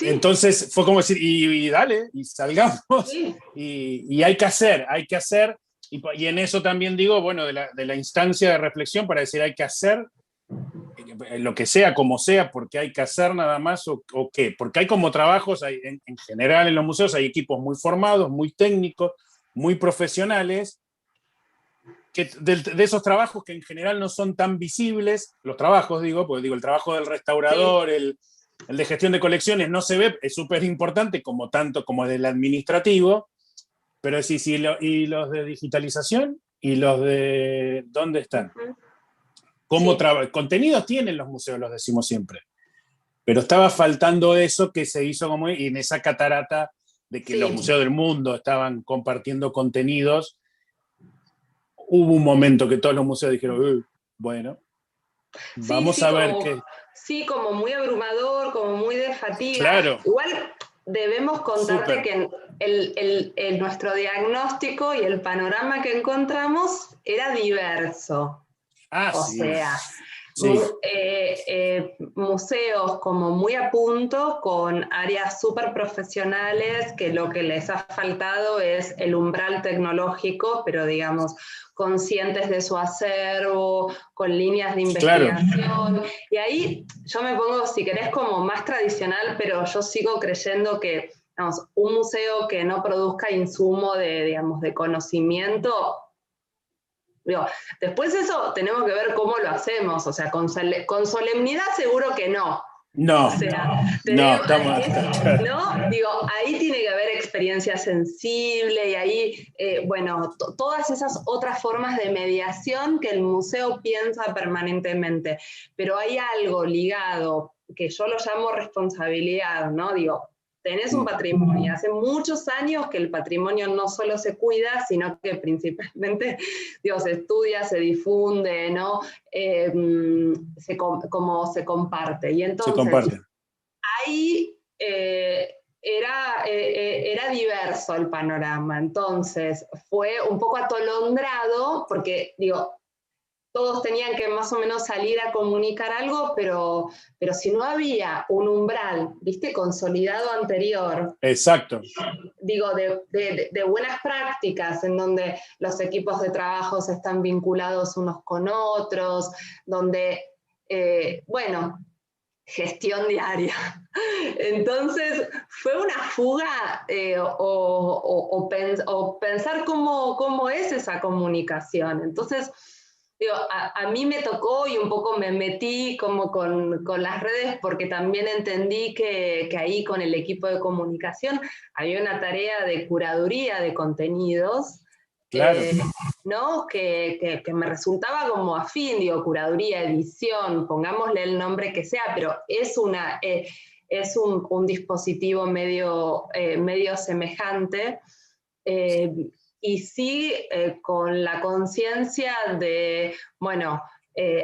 Entonces fue como decir, y dale, y salgamos, sí. y hay que hacer, y en eso también digo, bueno, de la instancia de reflexión para decir hay que hacer lo que sea, como sea, porque hay que hacer nada más o qué, porque hay como trabajos, en general en los museos hay equipos muy formados, muy técnicos, muy profesionales, de esos trabajos que en general no son tan visibles, los trabajos porque el trabajo del restaurador, sí. El de gestión de colecciones no se ve, es súper importante tanto como el del administrativo, pero sí, y los de digitalización y los de ¿dónde están? ¿Cómo contenidos tienen los museos, los decimos siempre? Pero estaba faltando eso que se hizo como en esa catarata de que los museos del mundo estaban compartiendo contenidos. Hubo un momento que todos los museos dijeron, bueno, vamos a ver qué... Sí, como muy abrumador, como muy de fatiga. Claro. Igual debemos contarte que nuestro diagnóstico y el panorama que encontramos era diverso. O sea, museos como muy a punto, con áreas súper profesionales, que lo que les ha faltado es el umbral tecnológico, pero digamos, conscientes de su acervo, con líneas de investigación. Claro. Y ahí yo me pongo, si querés, como más tradicional, pero yo sigo creyendo que, digamos, un museo que no produzca insumo de, digamos, de conocimiento. Digo, después eso tenemos que ver cómo lo hacemos, o sea, con solemnidad seguro que no. No, o sea, ¿no? Digo, ahí tiene que haber experiencia sensible y ahí, bueno, todas esas otras formas de mediación que el museo piensa permanentemente. Pero hay algo ligado, que yo lo llamo responsabilidad, ¿no? Digo, tenés un patrimonio. Hace muchos años que el patrimonio no solo se cuida, sino que principalmente, digo, se estudia, se difunde, ¿no? Como se comparte. Y entonces, ahí era diverso el panorama. Entonces, fue un poco atolondrado, porque, digo, todos tenían que más o menos salir a comunicar algo, pero si no había un umbral, ¿viste? Consolidado anterior. Exacto. Digo, de buenas prácticas, en donde los equipos de trabajo están vinculados unos con otros, donde, bueno, gestión diaria. Entonces, fue una fuga o pensar cómo es esa comunicación. Entonces, digo, a mí me tocó y un poco me metí como con las redes, porque también entendí que ahí con el equipo de comunicación había una tarea de curaduría de contenidos, claro. ¿no? Que me resultaba como afín, digo, curaduría, edición, pongámosle el nombre que sea, pero es un dispositivo medio semejante. Y sí, con la conciencia de, bueno,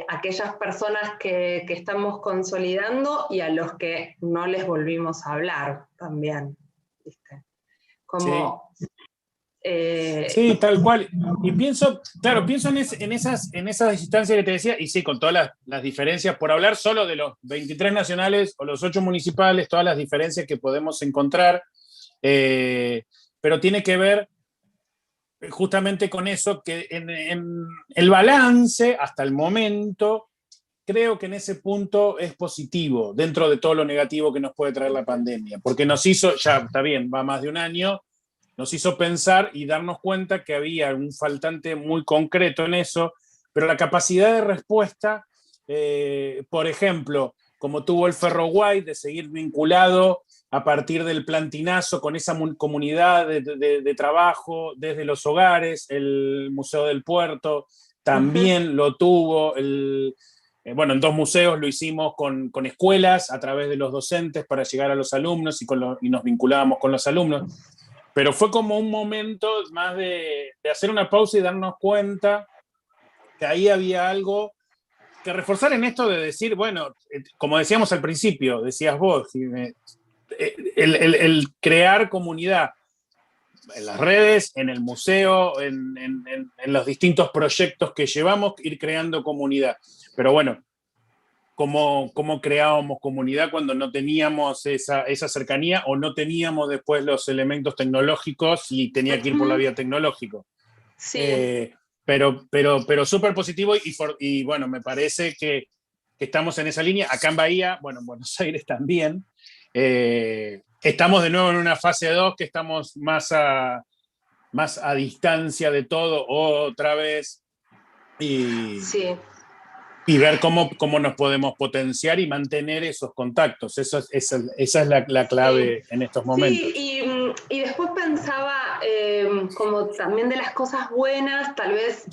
aquellas personas que estamos consolidando y a los que no les volvimos a hablar también, ¿viste? Como... Sí. Sí, tal cual. Y pienso en esas instancias que te decía, y sí, con todas las diferencias, por hablar solo de los 23 nacionales o los 8 municipales, todas las diferencias que podemos encontrar, pero tiene que ver justamente con eso, que en el balance hasta el momento, creo que en ese punto es positivo, dentro de todo lo negativo que nos puede traer la pandemia, porque nos hizo, ya está bien, va más de un año, nos hizo pensar y darnos cuenta que había un faltante muy concreto en eso, pero la capacidad de respuesta, por ejemplo, como tuvo el Ferroguay, de seguir vinculado a partir del plantinazo con esa comunidad de trabajo desde los hogares, el Museo del Puerto también lo tuvo, bueno, en 2 museos lo hicimos con escuelas a través de los docentes para llegar a los alumnos y nos vinculábamos con los alumnos. Pero fue como un momento más de hacer una pausa y darnos cuenta que ahí había algo que reforzar en esto de decir, bueno, como decíamos al principio, decías vos, el crear comunidad en las redes, en el museo, en los distintos proyectos que llevamos, ir creando comunidad. Pero bueno, ¿cómo creábamos comunidad cuando no teníamos esa cercanía o no teníamos después los elementos tecnológicos y tenía que ir por la vía tecnológico? Sí. Pero súper positivo y bueno, me parece que estamos en esa línea. Acá en Bahía, bueno, en Buenos Aires también. Estamos de nuevo en una fase 2 que estamos más a distancia de todo otra vez. Sí. Y ver cómo nos podemos potenciar y mantener esos contactos. Esa es la clave en estos momentos. Sí, y después pensaba como también de las cosas buenas, tal vez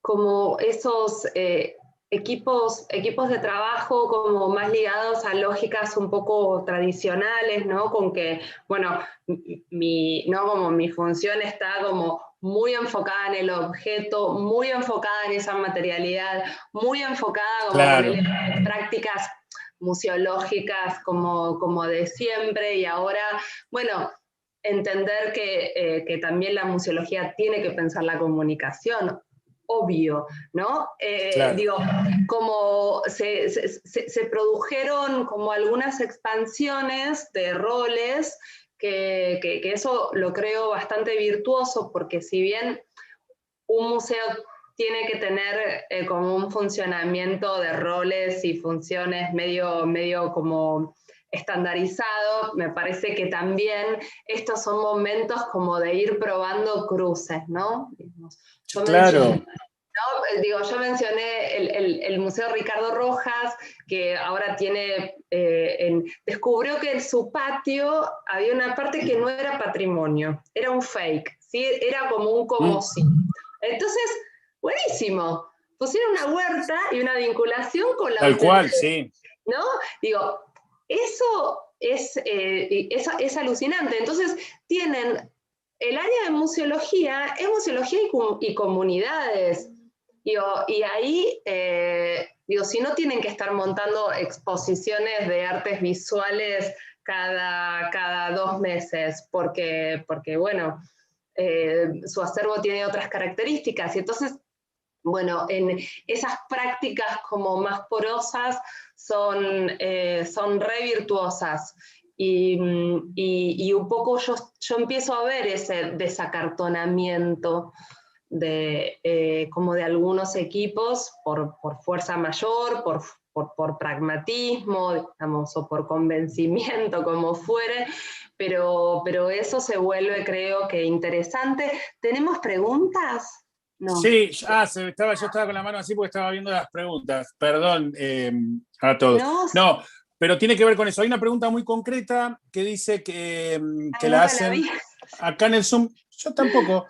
como esos equipos de trabajo como más ligados a lógicas un poco tradicionales, ¿no? Con que, bueno, como mi función está como muy enfocada en el objeto, muy enfocada en esa materialidad, muy enfocada como en prácticas museológicas como de siempre, y ahora, bueno, entender que también la museología tiene que pensar la comunicación. obvio, ¿no? Claro. Digo, como se produjeron como algunas expansiones de roles, que eso lo creo bastante virtuoso, porque si bien un museo tiene que tener como un funcionamiento de roles y funciones medio como estandarizado, me parece que también estos son momentos como de ir probando cruces, ¿no? Yo Claro. yo mencioné el Museo Ricardo Rojas, que ahora tiene, descubrió que en su patio había una parte que no era patrimonio, era un fake, ¿sí? Era como un como sí. Entonces, buenísimo, pusieron una huerta y una vinculación con la Tal cual, ausencia, sí. ¿no? Digo, eso es alucinante. Entonces, tienen el área de museología, es museología y comunidades. Y ahí, si no tienen que estar montando exposiciones de artes visuales cada 2 meses, porque bueno, su acervo tiene otras características. Y entonces, bueno, en esas prácticas como más porosas son re virtuosas. Y un poco yo empiezo a ver ese desacartonamiento como de algunos equipos por fuerza mayor, por pragmatismo, digamos, o por convencimiento, como fuere, pero eso se vuelve, creo que, interesante. ¿Tenemos preguntas? No. Sí, yo estaba con la mano así porque estaba viendo las preguntas. Perdón a todos. No, pero tiene que ver con eso. Hay una pregunta muy concreta que dice que la hacen acá en el Zoom. Yo tampoco.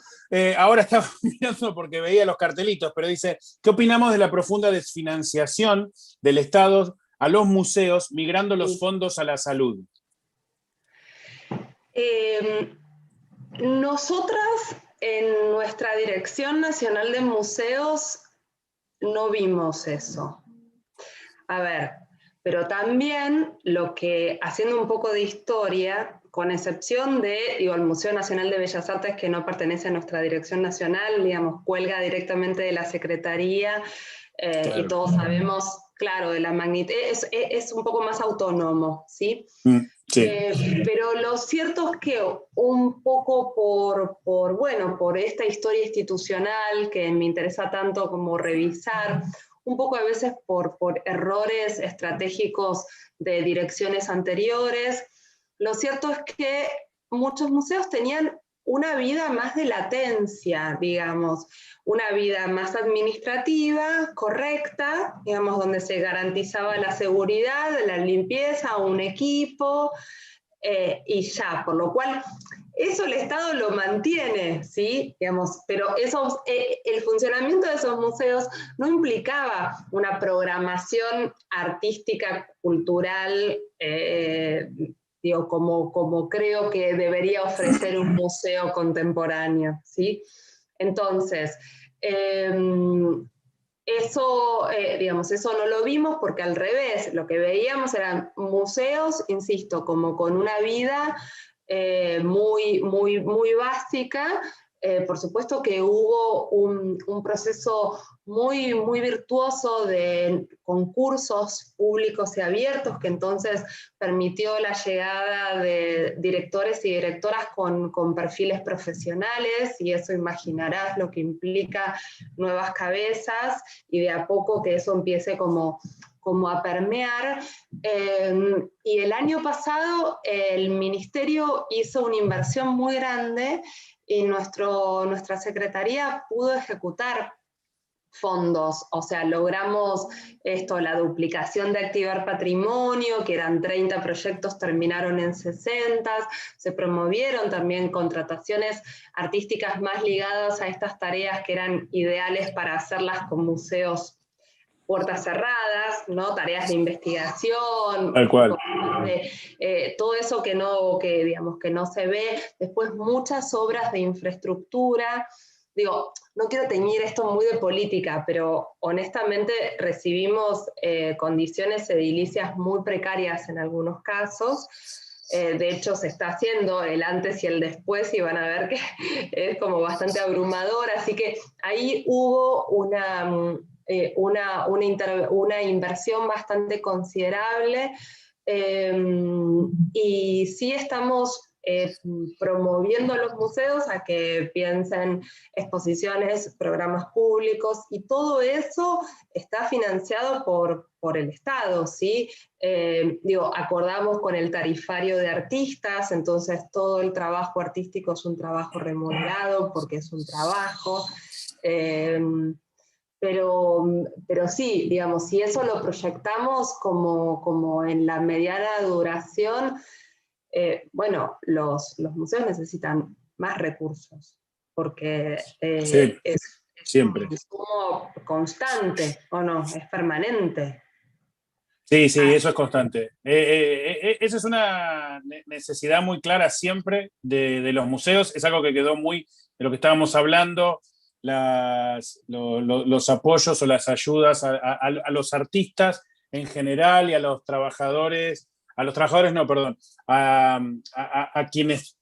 Ahora estaba mirando porque veía los cartelitos, pero dice, ¿qué opinamos de la profunda desfinanciación del Estado a los museos, migrando los fondos a la salud? Nosotras en nuestra Dirección Nacional de Museos no vimos eso. A ver, pero también haciendo un poco de historia, con excepción de, el Museo Nacional de Bellas Artes, que no pertenece a nuestra Dirección Nacional, digamos, cuelga directamente de la Secretaría, claro. Y todos sabemos, claro, de la magnitud, es un poco más autónomo, ¿sí? Sí. Pero lo cierto es que un poco por esta historia institucional que me interesa tanto como revisar, un poco a veces por errores estratégicos de direcciones anteriores, lo cierto es que muchos museos tenían una vida más de latencia, digamos, una vida más administrativa, correcta, digamos, donde se garantizaba la seguridad, la limpieza, un equipo, y ya, por lo cual eso el Estado lo mantiene, ¿sí? Digamos, pero el funcionamiento de esos museos no implicaba una programación artística, cultural, como creo que debería ofrecer un museo contemporáneo, ¿sí? Entonces, eso no lo vimos porque al revés, lo que veíamos eran museos, insisto, como con una vida muy básica. Por supuesto que hubo un proceso muy virtuoso de concursos públicos y abiertos que entonces permitió la llegada de directores y directoras con perfiles profesionales, y eso imaginarás lo que implica nuevas cabezas y de a poco que eso empiece como a permear. Y el año pasado el Ministerio hizo una inversión muy grande y nuestra Secretaría pudo ejecutar fondos, o sea, logramos la duplicación de Activar Patrimonio, que eran 30 proyectos, terminaron en 60, se promovieron también contrataciones artísticas más ligadas a estas tareas que eran ideales para hacerlas con museos puertas cerradas, ¿no? Tareas de investigación, tal cual. todo eso que no se ve. Después muchas obras de infraestructura. Digo, no quiero teñir esto muy de política, pero honestamente recibimos condiciones edilicias muy precarias en algunos casos. De hecho, se está haciendo el antes y el después y van a ver que es como bastante abrumador. Así que ahí hubo una inversión bastante considerable. Y sí estamos promoviendo a los museos a que piensen exposiciones, programas públicos, y todo eso está financiado por el Estado, ¿sí? Acordamos con el tarifario de artistas, entonces todo el trabajo artístico es un trabajo remunerado porque es un trabajo. Pero sí, digamos, si eso lo proyectamos como en la mediana duración, bueno, los museos necesitan más recursos, porque Sí, es siempre. un consumo constante, ¿o no? Es permanente. Sí, sí, eso es constante. Esa es una necesidad muy clara siempre de los museos, es algo que quedó muy de lo que estábamos hablando, los apoyos o las ayudas a los artistas en general y a los trabajadores no, perdón, a quienes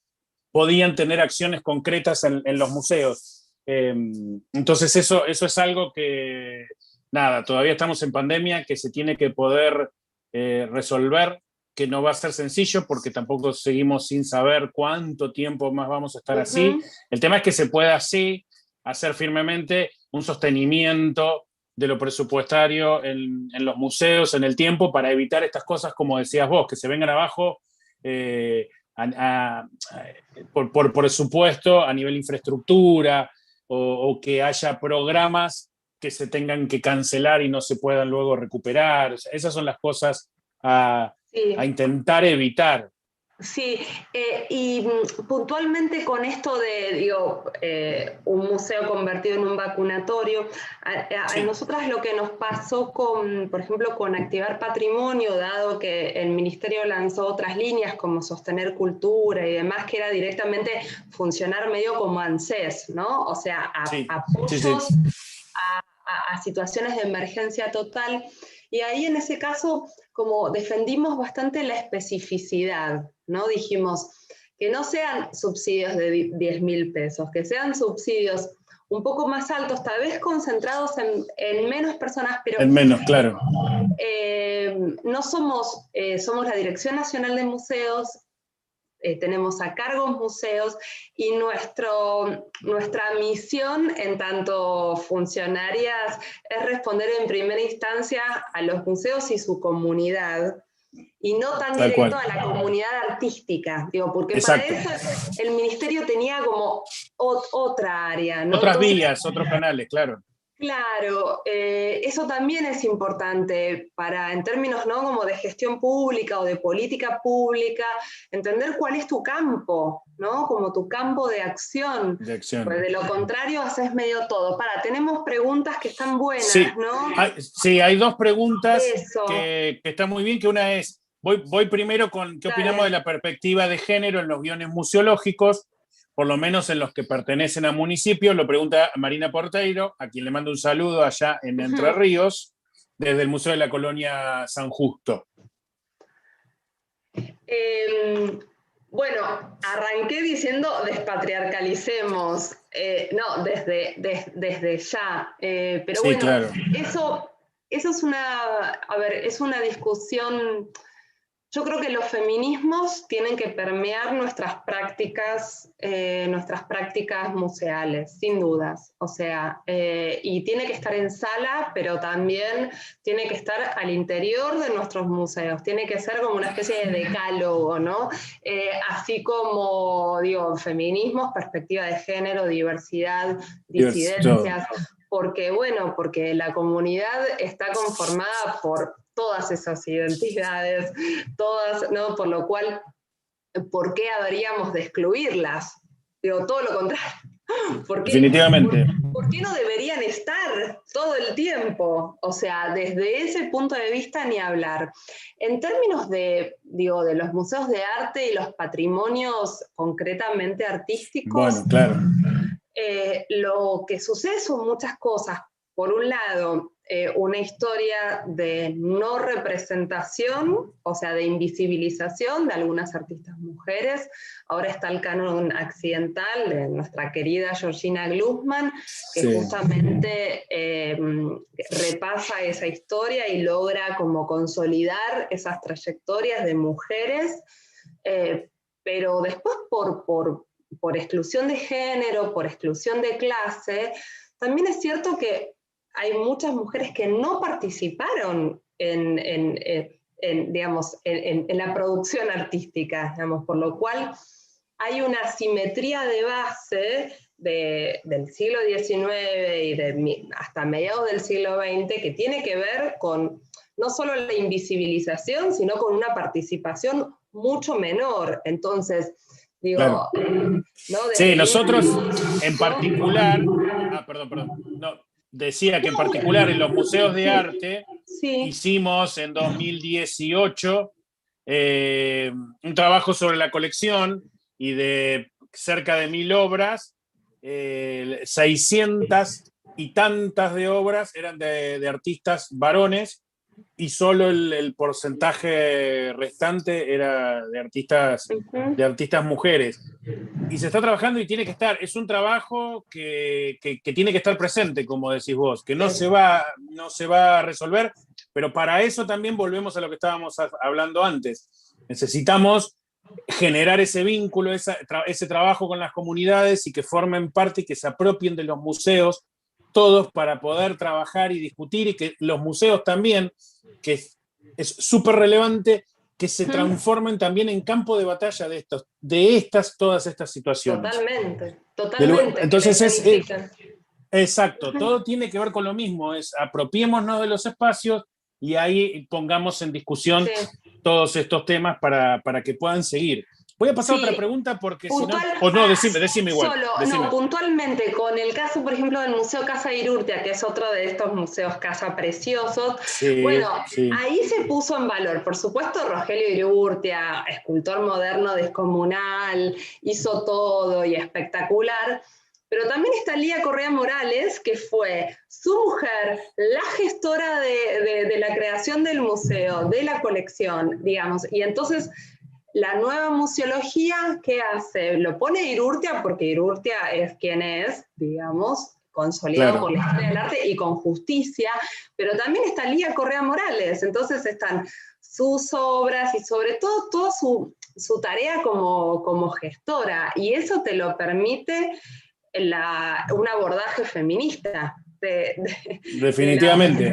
podían tener acciones concretas en los museos. Entonces eso es algo que, nada, todavía estamos en pandemia, que se tiene que poder resolver, que no va a ser sencillo porque tampoco seguimos sin saber cuánto tiempo más vamos a estar así. El tema es que se pueda así hacer firmemente un sostenimiento de lo presupuestario en los museos, en el tiempo, para evitar estas cosas, como decías vos, que se vengan abajo por presupuesto a nivel infraestructura, o que haya programas que se tengan que cancelar y no se puedan luego recuperar. O sea, esas son las cosas a intentar evitar. Sí, y puntualmente con esto de, un museo convertido en un vacunatorio, a nosotras lo que nos pasó por ejemplo, con Activar Patrimonio, dado que el Ministerio lanzó otras líneas como Sostener Cultura y demás, que era directamente funcionar medio como ANSES, ¿no? O sea, apoyos a situaciones de emergencia total. Y ahí en ese caso, como defendimos bastante la especificidad, ¿no? Dijimos que no sean subsidios de 10.000 pesos, que sean subsidios un poco más altos, tal vez concentrados en menos personas, pero... En menos, claro. No somos la Dirección Nacional de Museos, tenemos a cargo museos, y nuestra misión en tanto funcionarias es responder en primera instancia a los museos y su comunidad, y no tan Tal directo cual. a la comunidad artística, porque Exacto. para eso el ministerio tenía como otra área, ¿no? Otras Entonces, vías, otros canales, claro. Claro, eso también es importante en términos, ¿no?, como de gestión pública o de política pública, entender cuál es tu campo, ¿no?, como tu campo de acción. Pues de lo contrario haces medio todo. Tenemos preguntas que están buenas, sí, ¿no? Hay dos preguntas que están muy bien, que una es, voy primero con qué opinamos de la perspectiva de género en los guiones museológicos, por lo menos en los que pertenecen a municipios. Lo pregunta Marina Porteiro, a quien le mando un saludo allá en Entre Ríos, desde el Museo de la Colonia San Justo. Bueno, arranqué diciendo despatriarcalicemos, no, desde ya, pero sí, bueno, claro. Eso es una discusión. Yo creo que los feminismos tienen que permear nuestras prácticas museales, sin dudas. O sea, y tiene que estar en sala, pero también tiene que estar al interior de nuestros museos. Tiene que ser como una especie de decálogo, ¿no? Así como, feminismos, perspectiva de género, diversidad, disidencias. Porque la comunidad está conformada por todas esas identidades, todas, ¿no? Por lo cual, ¿por qué habríamos de excluirlas? Todo lo contrario. Definitivamente. ¿Por qué no deberían estar todo el tiempo? O sea, desde ese punto de vista ni hablar. En términos de los museos de arte y los patrimonios concretamente artísticos, bueno, claro. Lo que sucede son muchas cosas. Por un lado, una historia de no representación, o sea, de invisibilización de algunas artistas mujeres. Ahora está el canon accidental de nuestra querida Georgina Glusman, que Sí. justamente repasa esa historia y logra como consolidar esas trayectorias de mujeres, pero después por exclusión de género, por exclusión de clase, también es cierto que hay muchas mujeres que no participaron digamos, en la producción artística, digamos, por lo cual hay una asimetría de base del siglo XIX y hasta mediados del siglo XX que tiene que ver con no solo la invisibilización, sino con una participación mucho menor. Entonces, digo, Claro. ¿no? Sí, nosotros en particular, perdón, no, decía que en particular en los museos de arte Sí. hicimos en 2018 un trabajo sobre la colección y de cerca de 1000 obras, 600 y tantas de obras eran de artistas varones y solo el porcentaje restante era de artistas mujeres. Y se está trabajando y tiene que estar, es un trabajo que tiene que estar presente, como decís vos, que no se va a resolver, pero para eso también volvemos a lo que estábamos hablando antes. Necesitamos generar ese vínculo, ese trabajo con las comunidades y que formen parte y que se apropien de los museos, todos para poder trabajar y discutir, y que los museos también, que es súper relevante, que se transformen también en campo de batalla de todas estas situaciones. Totalmente. Entonces exacto, todo tiene que ver con lo mismo, es apropiémonos de los espacios y ahí pongamos en discusión todos estos temas para que puedan seguir. Voy a pasar a otra pregunta porque si no... O no, decime igual. No, puntualmente, con el caso, por ejemplo, del Museo Casa Irurtia, que es otro de estos museos casa preciosos, ahí se puso en valor, por supuesto, Rogelio Irurtia, escultor moderno descomunal, hizo todo y espectacular, pero también está Lía Correa Morales, que fue su mujer, la gestora de la creación del museo, de la colección, digamos, y entonces... La nueva museología, ¿qué hace? Lo pone Irurtia porque Irurtia es quien es, digamos, consolidado por la historia del arte y con justicia, pero también está Lía Correa Morales, entonces están sus obras y sobre todo toda su tarea como gestora, y eso te lo permite un abordaje feminista. Definitivamente.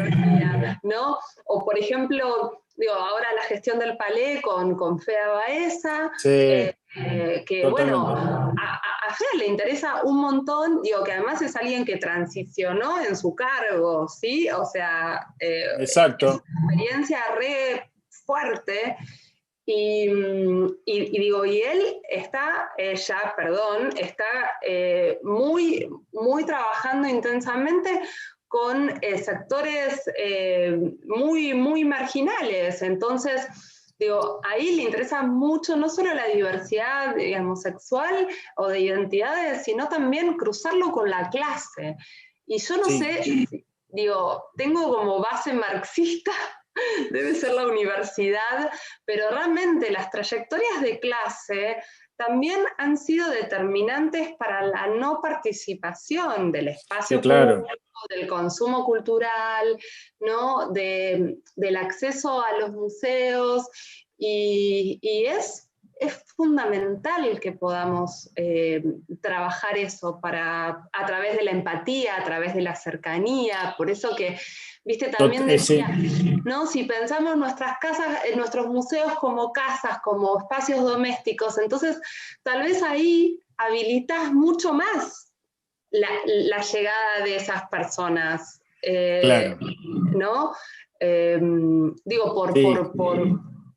¿No? O por ejemplo... ahora la gestión del Palais con Fea Baeza, que totalmente. Bueno, a Fea le interesa un montón, que además es alguien que transicionó en su cargo, ¿sí? O sea, exacto. Es una experiencia re fuerte, y él está muy, muy trabajando intensamente con sectores muy, muy marginales. Entonces, ahí le interesa mucho no solo la diversidad, digamos, sexual o de identidades, sino también cruzarlo con la clase. Y yo no sé, tengo como base marxista, debe ser la universidad, pero realmente las trayectorias de clase también han sido determinantes para la no participación del espacio público, del consumo cultural, ¿no? Del acceso a los museos, y es fundamental que podamos trabajar eso a través de la empatía, a través de la cercanía. Por eso que, viste, también decía, ¿no? Si pensamos nuestras casas, nuestros museos como casas, como espacios domésticos, entonces tal vez ahí habilitas mucho más la llegada de esas personas, ¿no?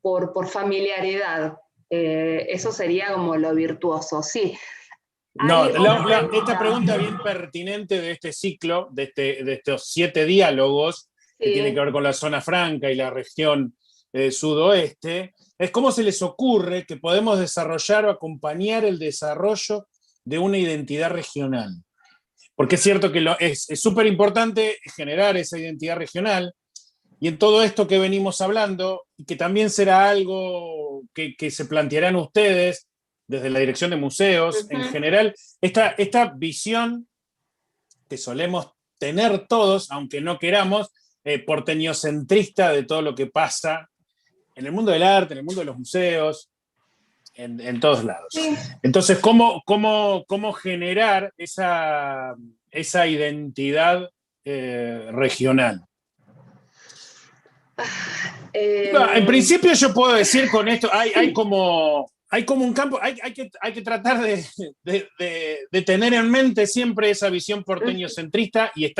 Por familiaridad. Eso sería como lo virtuoso, sí. No, esta pregunta bien pertinente de este ciclo, de estos 7 diálogos, que tiene que ver con la zona franca y la región sudoeste, es cómo se les ocurre que podemos desarrollar o acompañar el desarrollo de una identidad regional. porque es cierto que es súper importante generar esa identidad regional, y en todo esto que venimos hablando, y que también será algo que se plantearán ustedes desde la dirección de museos, en general, esta visión que solemos tener todos, aunque no queramos, porteñocentrista de todo lo que pasa en el mundo del arte, en el mundo de los museos, en todos lados. Sí. Entonces, ¿cómo generar esa identidad regional? En principio yo puedo decir con esto, hay como un campo, hay que tratar de tener en mente siempre esa visión porteñocentrista y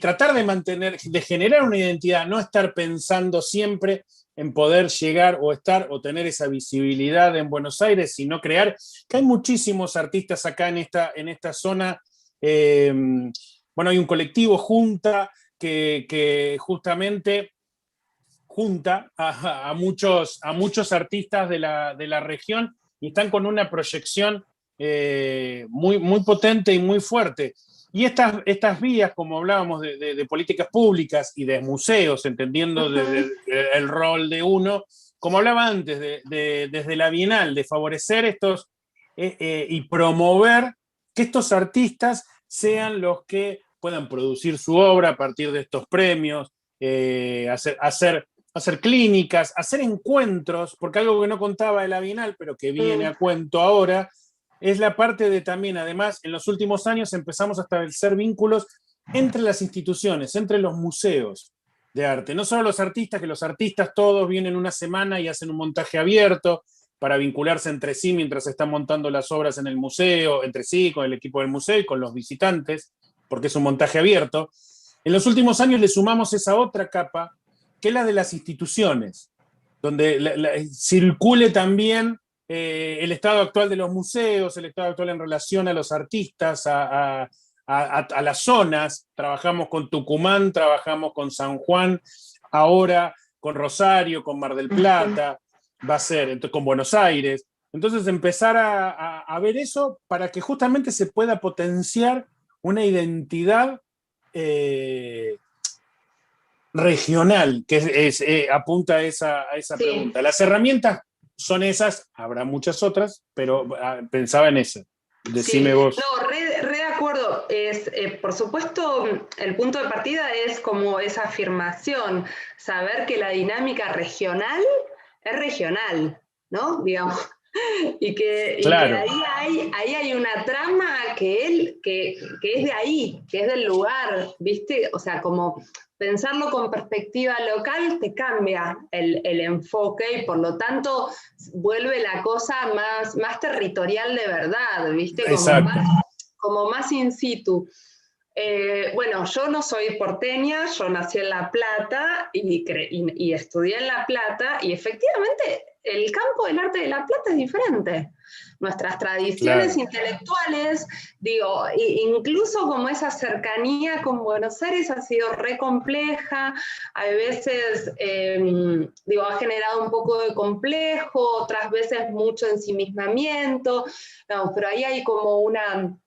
tratar de generar una identidad, no estar pensando siempre en poder llegar o tener esa visibilidad en Buenos Aires, sino crear, que hay muchísimos artistas acá en esta zona. Bueno, hay un colectivo Junta que justamente junta a muchos artistas de la región y están con una proyección muy, muy potente y muy fuerte. Y estas vías, como hablábamos de políticas públicas y de museos, entendiendo el rol de uno, como hablaba antes, desde la Bienal, de favorecer estos y promover que estos artistas sean los que puedan producir su obra a partir de estos premios, hacer clínicas, hacer encuentros, porque algo que no contaba de la Bienal, pero que viene a cuento ahora, es la parte de también, además, en los últimos años empezamos a establecer vínculos entre las instituciones, entre los museos de arte. No solo los artistas, que los artistas todos vienen una semana y hacen un montaje abierto para vincularse entre sí mientras están montando las obras en el museo, entre sí, con el equipo del museo y con los visitantes, porque es un montaje abierto. En los últimos años le sumamos esa otra capa, que es la de las instituciones, donde circule también el estado actual de los museos, el estado actual en relación a los artistas, a las zonas. Trabajamos con Tucumán, trabajamos con San Juan, ahora con Rosario, con Mar del Plata, va a ser con Buenos Aires. Entonces empezar a ver eso para que justamente se pueda potenciar una identidad regional, que apunta a esa pregunta. Las herramientas son esas, habrá muchas otras, pero pensaba en esa. Decime vos. No, re de acuerdo. Por supuesto, el punto de partida es como esa afirmación, saber que la dinámica regional es regional, ¿no? Digamos. Y que ahí hay una trama que es de ahí, que es del lugar, ¿viste? O sea, como pensarlo con perspectiva local te cambia el enfoque y por lo tanto vuelve la cosa más territorial de verdad, ¿viste? Como más in situ. Bueno, yo no soy porteña, yo nací en La Plata y estudié en La Plata y efectivamente el campo del arte de La Plata es diferente. Nuestras tradiciones intelectuales, digo, incluso como esa cercanía con Buenos Aires ha sido re compleja, a veces, ha generado un poco de complejo, otras veces mucho ensimismamiento, no, pero ahí hay como una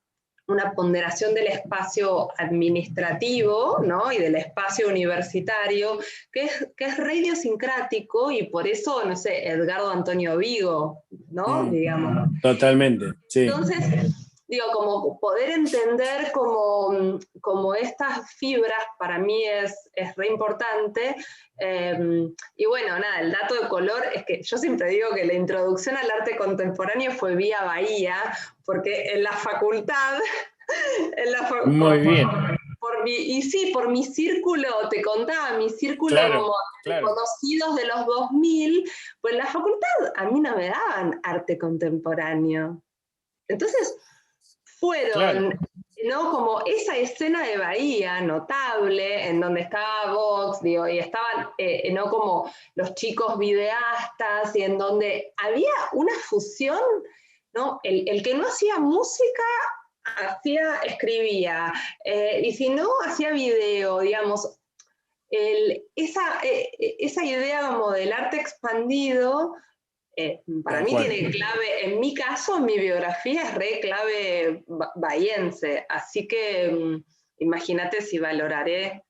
ponderación del espacio administrativo, ¿no? Y del espacio universitario, que es re idiosincrático y por eso, no sé, Edgardo Antonio Vigo, ¿no? Digamos. Totalmente, sí. Entonces, como poder entender como estas fibras para mí es re importante. Y bueno, nada, el dato de color es que yo siempre digo que la introducción al arte contemporáneo fue vía Bahía, porque en la facultad... Muy bien. Por mi círculo, te contaba, mi círculo como conocidos de los 2000, pues en la facultad a mí no me daban arte contemporáneo. Entonces fueron, ¿no? Como esa escena de Bahía notable, en donde estaba Vox, y estaban, ¿no? Como los chicos videastas, y en donde había una fusión, ¿no? El que no hacía música, escribía, y si no, hacía video, digamos. Esa idea como del arte expandido Para mí tiene clave, en mi caso, en mi biografía es re clave bahiense, así que imagínate si valoraré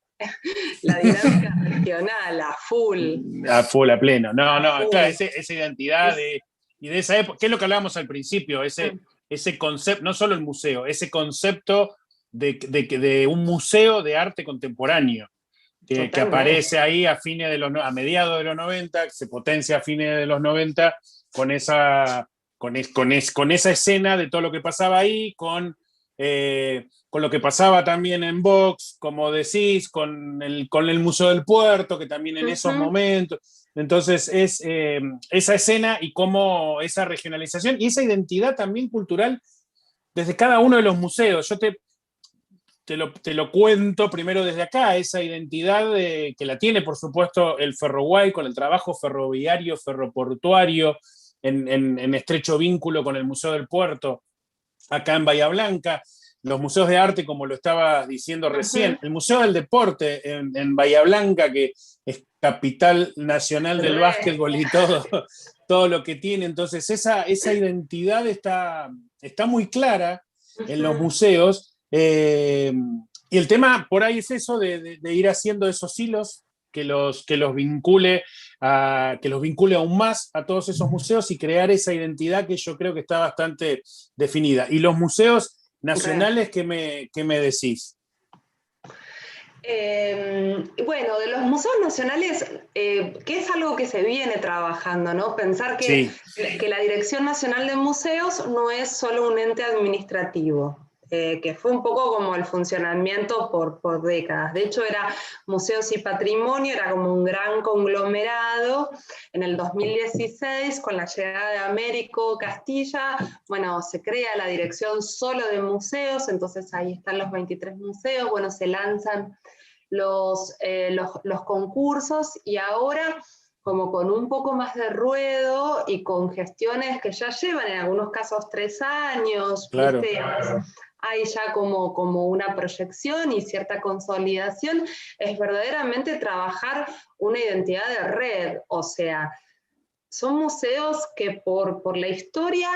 la dinámica regional a full. A full, a pleno. No, full. claro, esa identidad y de esa época, que es lo que hablábamos al principio, ese concepto, no solo el museo, ese concepto de un museo de arte contemporáneo. Que aparece ahí a mediados de los 90, que se potencia a fines de los 90 con esa escena de todo lo que pasaba ahí, con lo que pasaba también en Vox, como decís, con el Museo del Puerto, que también en esos momentos. Entonces, es esa escena y cómo esa regionalización y esa identidad también cultural desde cada uno de los museos. Yo te lo cuento primero desde acá, esa identidad que la tiene, por supuesto, el Ferroguay con el trabajo ferroviario, ferroportuario, en estrecho vínculo con el Museo del Puerto, acá en Bahía Blanca, los museos de arte, como lo estabas diciendo recién, el Museo del Deporte en Bahía Blanca, que es capital nacional del básquetbol y todo lo que tiene. Entonces, esa identidad está muy clara en los museos. Y el tema por ahí es eso de ir haciendo esos hilos que los vincule aún más a todos esos museos y crear esa identidad que yo creo que está bastante definida. Y los museos nacionales, ¿qué me decís? Bueno, de los museos nacionales, que es algo que se viene trabajando, ¿no? Pensar que la Dirección Nacional de Museos no es solo un ente administrativo, que fue un poco como el funcionamiento por décadas. De hecho, era Museos y Patrimonio, era como un gran conglomerado. En el 2016, con la llegada de Américo Castilla, bueno, se crea la Dirección solo de Museos, entonces ahí están los 23 museos, bueno, se lanzan los concursos y ahora como con un poco más de ruedo y con gestiones que ya llevan en algunos casos 3 años, claro. ¿viste? Hay ya como una proyección y cierta consolidación, es verdaderamente trabajar una identidad de red, o sea, son museos que por la historia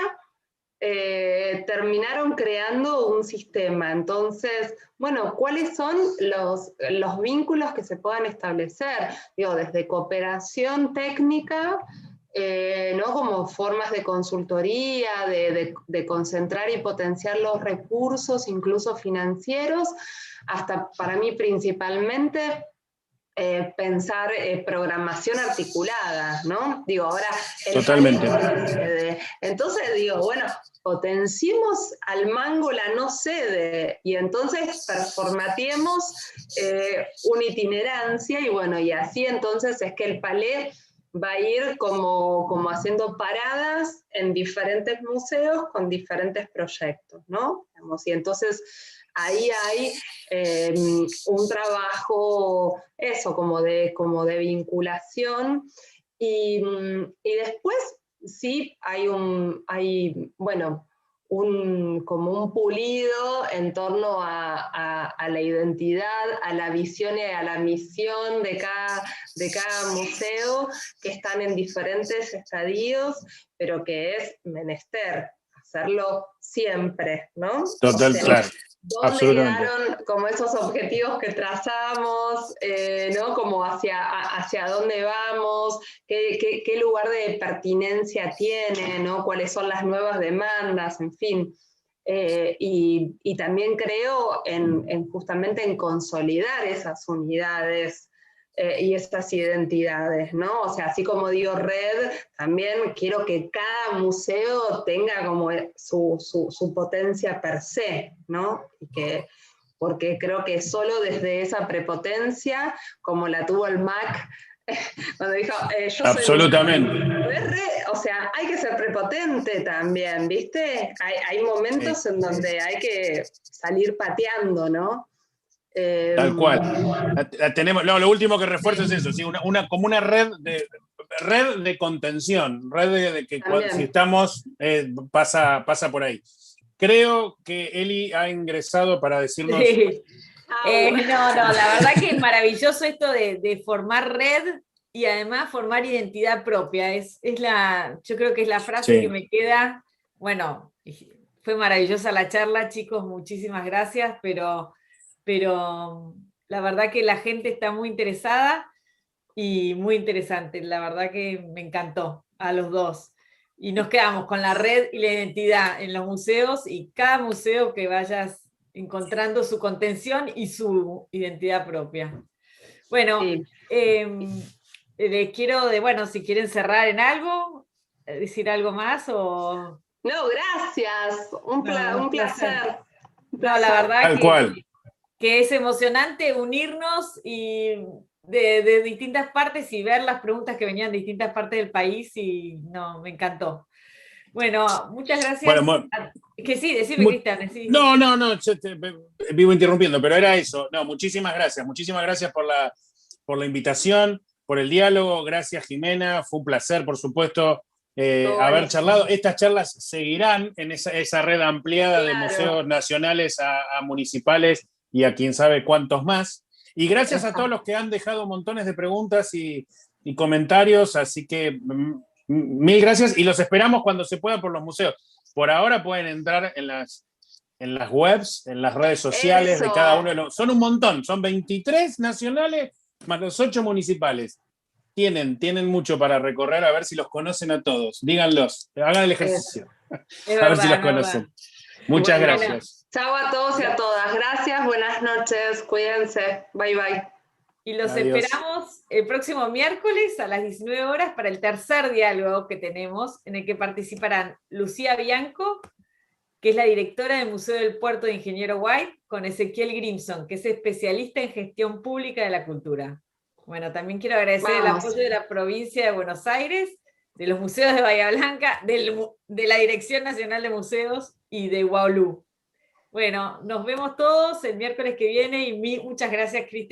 terminaron creando un sistema. Entonces, bueno, ¿cuáles son los vínculos que se puedan establecer? Digo, desde cooperación técnica, ¿no? Como formas de consultoría, de concentrar y potenciar los recursos, incluso financieros, hasta para mí principalmente pensar programación articulada, ¿no? Digo, ahora... Totalmente. Entonces digo, bueno, potenciemos al mango la no sede y entonces performatiemos una itinerancia y bueno, y así entonces es que el palé va a ir como haciendo paradas en diferentes museos con diferentes proyectos, ¿no? Y entonces ahí hay un trabajo, eso, como de vinculación y después sí hay como un pulido en torno a la identidad, a la visión y a la misión de cada museo, que están en diferentes estadios, pero que es menester hacerlo siempre, ¿no? Total, claro. ¿Dónde quedaron como esos objetivos que trazamos, ¿no? Como hacia dónde vamos, qué lugar de pertinencia tiene, ¿no? Cuáles son las nuevas demandas, en fin. Y también creo justamente en consolidar esas unidades y estas identidades, ¿no? O sea, así como digo red, también quiero que cada museo tenga como su potencia per se, ¿no? Porque creo que solo desde esa prepotencia, como la tuvo el MAC, cuando dijo, yo absolutamente. O sea, hay que ser prepotente también, ¿viste? Hay momentos en donde hay que salir pateando, ¿no? Tal cual. Tenemos, lo último que refuerzo es eso, ¿sí? Como una red de contención, red de que si estamos, pasa por ahí. Creo que Eli ha ingresado para decirnos... Sí. No, la verdad que es maravilloso esto de formar red y además formar identidad propia. Yo creo que es la frase que me queda. Bueno, fue maravillosa la charla, chicos, muchísimas gracias, pero la verdad que la gente está muy interesada y muy interesante. La verdad que me encantó a los dos. Y nos quedamos con la red y la identidad en los museos, y cada museo que vayas encontrando su contención y su identidad propia. Bueno, Sí. les quiero, bueno, si quieren cerrar en algo, decir algo más o... No, gracias, un placer. No, la verdad Tal cual. que es emocionante unirnos y de distintas partes y ver las preguntas que venían de distintas partes del país, y no, me encantó. Bueno, muchas gracias. Bueno, Que sí, decime, Cristian. Sí. No, yo vivo interrumpiendo, pero era eso. No, muchísimas gracias por la invitación, por el diálogo. Gracias, Jimena, fue un placer, por supuesto, haber charlado. Estas charlas seguirán en esa red ampliada de museos nacionales a municipales y a quién sabe cuántos más. Y gracias a todos los que han dejado montones de preguntas y comentarios, así que mil gracias, y los esperamos cuando se pueda por los museos. Por ahora pueden entrar en las webs, en las redes sociales de cada uno de los... Son un montón, son 23 nacionales más los 8 municipales. Tienen mucho para recorrer, a ver si los conocen a todos. Díganlos, hagan el ejercicio. A ver si los conocen. Muchas gracias. Chao a todos y a todas. Gracias, buenas noches, cuídense. Bye, bye. Y los esperamos el próximo miércoles a las 19 horas para el tercer diálogo que tenemos, en el que participarán Lucía Bianco, que es la directora del Museo del Puerto de Ingeniero White, con Ezequiel Grimson, que es especialista en gestión pública de la cultura. Bueno, también quiero agradecer el apoyo de la provincia de Buenos Aires, de los museos de Bahía Blanca, de la Dirección Nacional de Museos y de UAOLU. Bueno, nos vemos todos el miércoles que viene, y muchas gracias, Cristian.